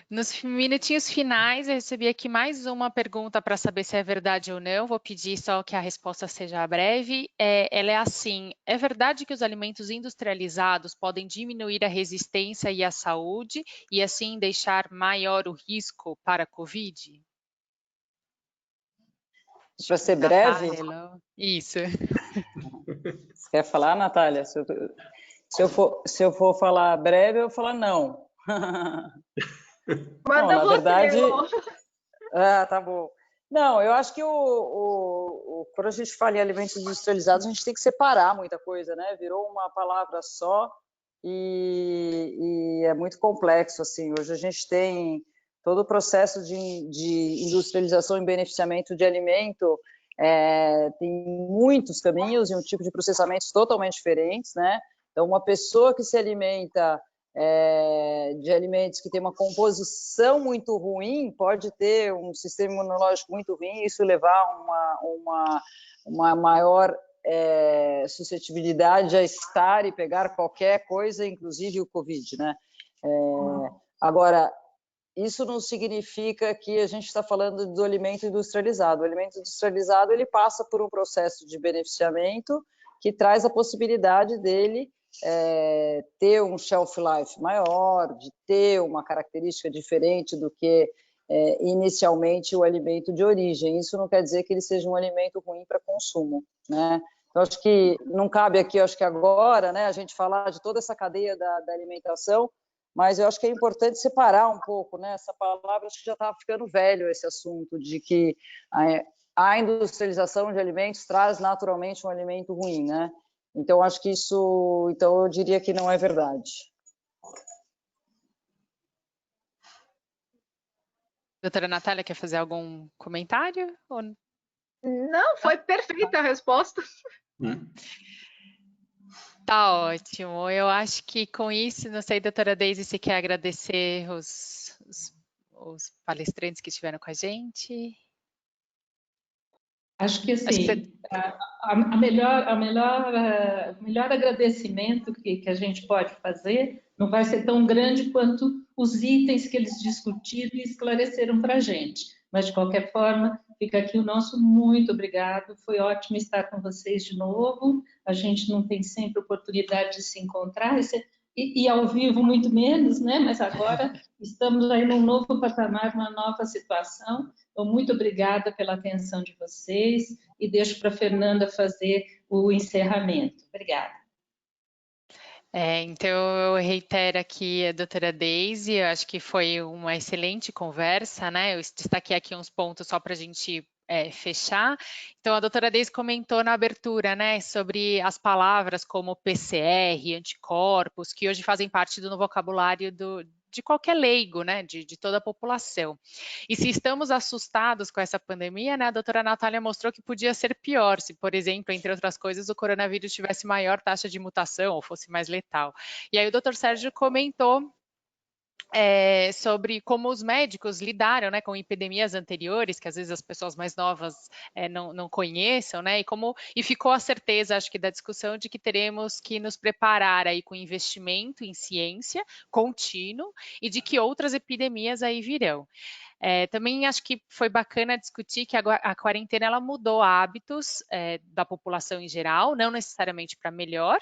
Nos minutinhos finais, eu recebi aqui mais uma pergunta para saber se é verdade ou não. Vou pedir só que a resposta seja breve. Ela é assim: é verdade que os alimentos industrializados podem diminuir a resistência e a saúde e assim deixar maior o risco para a Covid? Para ser breve? Isso. Você quer falar, Natália? Se eu for falar breve, eu vou falar não. Manda não, na verdade... tá bom. Não, eu acho que quando a gente fala em alimentos industrializados, a gente tem que separar muita coisa, né? Virou uma palavra só e é muito complexo, assim. Hoje a gente tem todo o processo de industrialização e beneficiamento de alimento, tem muitos caminhos e um tipo de processamentos totalmente diferentes, né? Então, uma pessoa que se alimenta de alimentos que tem uma composição muito ruim, pode ter um sistema imunológico muito ruim e isso levar a uma maior suscetibilidade a estar e pegar qualquer coisa, inclusive o Covid, né? Agora, isso não significa que a gente está falando do alimento industrializado. O alimento industrializado, ele passa por um processo de beneficiamento que traz a possibilidade dele ter um shelf life maior, de ter uma característica diferente do que inicialmente o alimento de origem. Isso não quer dizer que ele seja um alimento ruim para consumo, né? Então, acho que não cabe aqui, acho que agora, né, a gente falar de toda essa cadeia da alimentação, mas eu acho que é importante separar um pouco, né? Essa palavra, acho que já estava ficando velho esse assunto de que a industrialização de alimentos traz naturalmente um alimento ruim, né? Então, acho que isso... Então, eu diria que não é verdade. Doutora Natália, quer fazer algum comentário? Não, foi perfeita a resposta. Tá ótimo. Eu acho que com isso, não sei, doutora Deise, se quer agradecer os palestrantes que estiveram com a gente. Acho que assim, o melhor agradecimento que a gente pode fazer não vai ser tão grande quanto os itens que eles discutiram e esclareceram para a gente. Mas, de qualquer forma, fica aqui o nosso muito obrigado. Foi ótimo estar com vocês de novo. A gente não tem sempre oportunidade de se encontrar, e ao vivo muito menos, né? Mas agora estamos aí num novo patamar, uma nova situação. Então, muito obrigada pela atenção de vocês e deixo para a Fernanda fazer o encerramento. Obrigada. Então, eu reitero aqui a doutora Daisy, eu acho que foi uma excelente conversa, né? Eu destaquei aqui uns pontos só para a gente fechar. Então, a doutora Daisy comentou na abertura, né, sobre as palavras como PCR, anticorpos, que hoje fazem parte do vocabulário de qualquer leigo, né, de toda a população. E se estamos assustados com essa pandemia, né, a doutora Natália mostrou que podia ser pior, se, por exemplo, entre outras coisas, o coronavírus tivesse maior taxa de mutação ou fosse mais letal. E aí o doutor Sérgio comentou sobre como os médicos lidaram, né, com epidemias anteriores, que às vezes as pessoas mais novas não conheçam, né, e ficou a certeza, acho que da discussão, de que teremos que nos preparar aí com investimento em ciência contínuo e de que outras epidemias aí virão. Também acho que foi bacana discutir que a quarentena ela mudou hábitos da população em geral, não necessariamente para melhor,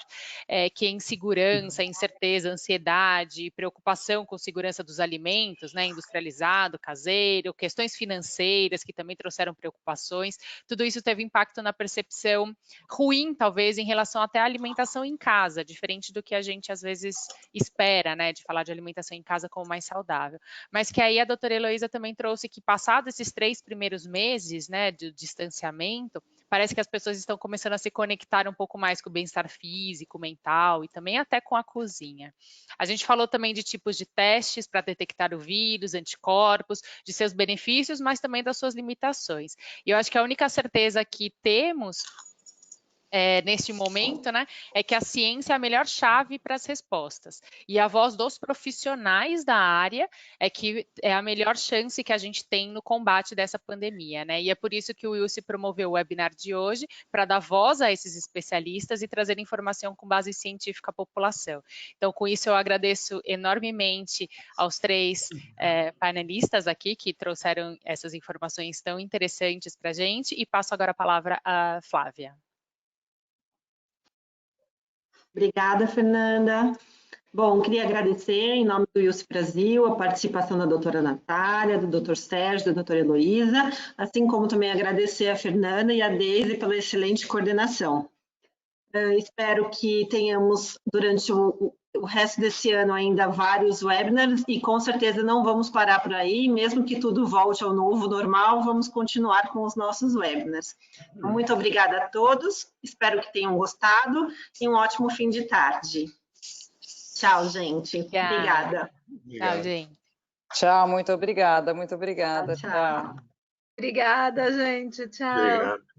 que insegurança, incerteza, ansiedade, preocupação com segurança dos alimentos, né, industrializado, caseiro, questões financeiras que também trouxeram preocupações, tudo isso teve impacto na percepção ruim, talvez, em relação até à alimentação em casa, diferente do que a gente às vezes espera, né, de falar de alimentação em casa como mais saudável. Mas que aí a doutora Heloísa também trouxe que, passados esses 3 primeiros meses, né, de distanciamento, parece que as pessoas estão começando a se conectar um pouco mais com o bem-estar físico, mental e também até com a cozinha. A gente falou também de tipos de testes para detectar o vírus, anticorpos, de seus benefícios, mas também das suas limitações. E eu acho que a única certeza que temos neste momento, né, é que a ciência é a melhor chave para as respostas. E a voz dos profissionais da área é a melhor chance que a gente tem no combate dessa pandemia, né? E é por isso que o Wilson promoveu o webinar de hoje, para dar voz a esses especialistas e trazer informação com base científica à população. Então, com isso, eu agradeço enormemente aos 3 panelistas aqui que trouxeram essas informações tão interessantes para a gente, e passo agora a palavra à Flávia. Obrigada, Fernanda. Bom, queria agradecer, em nome do IUS Brasil, a participação da doutora Natália, do doutor Sérgio, da doutora Heloísa, assim como também agradecer a Fernanda e a Deise pela excelente coordenação. Espero que tenhamos, durante o resto desse ano, ainda vários webinars e com certeza não vamos parar por aí, mesmo que tudo volte ao novo normal, vamos continuar com os nossos webinars. Muito obrigada a todos, espero que tenham gostado e um ótimo fim de tarde. Tchau, gente. Obrigada. Tchau, gente. Tchau, muito obrigada, muito obrigada. Tchau. Obrigada, gente. Tchau. Obrigado.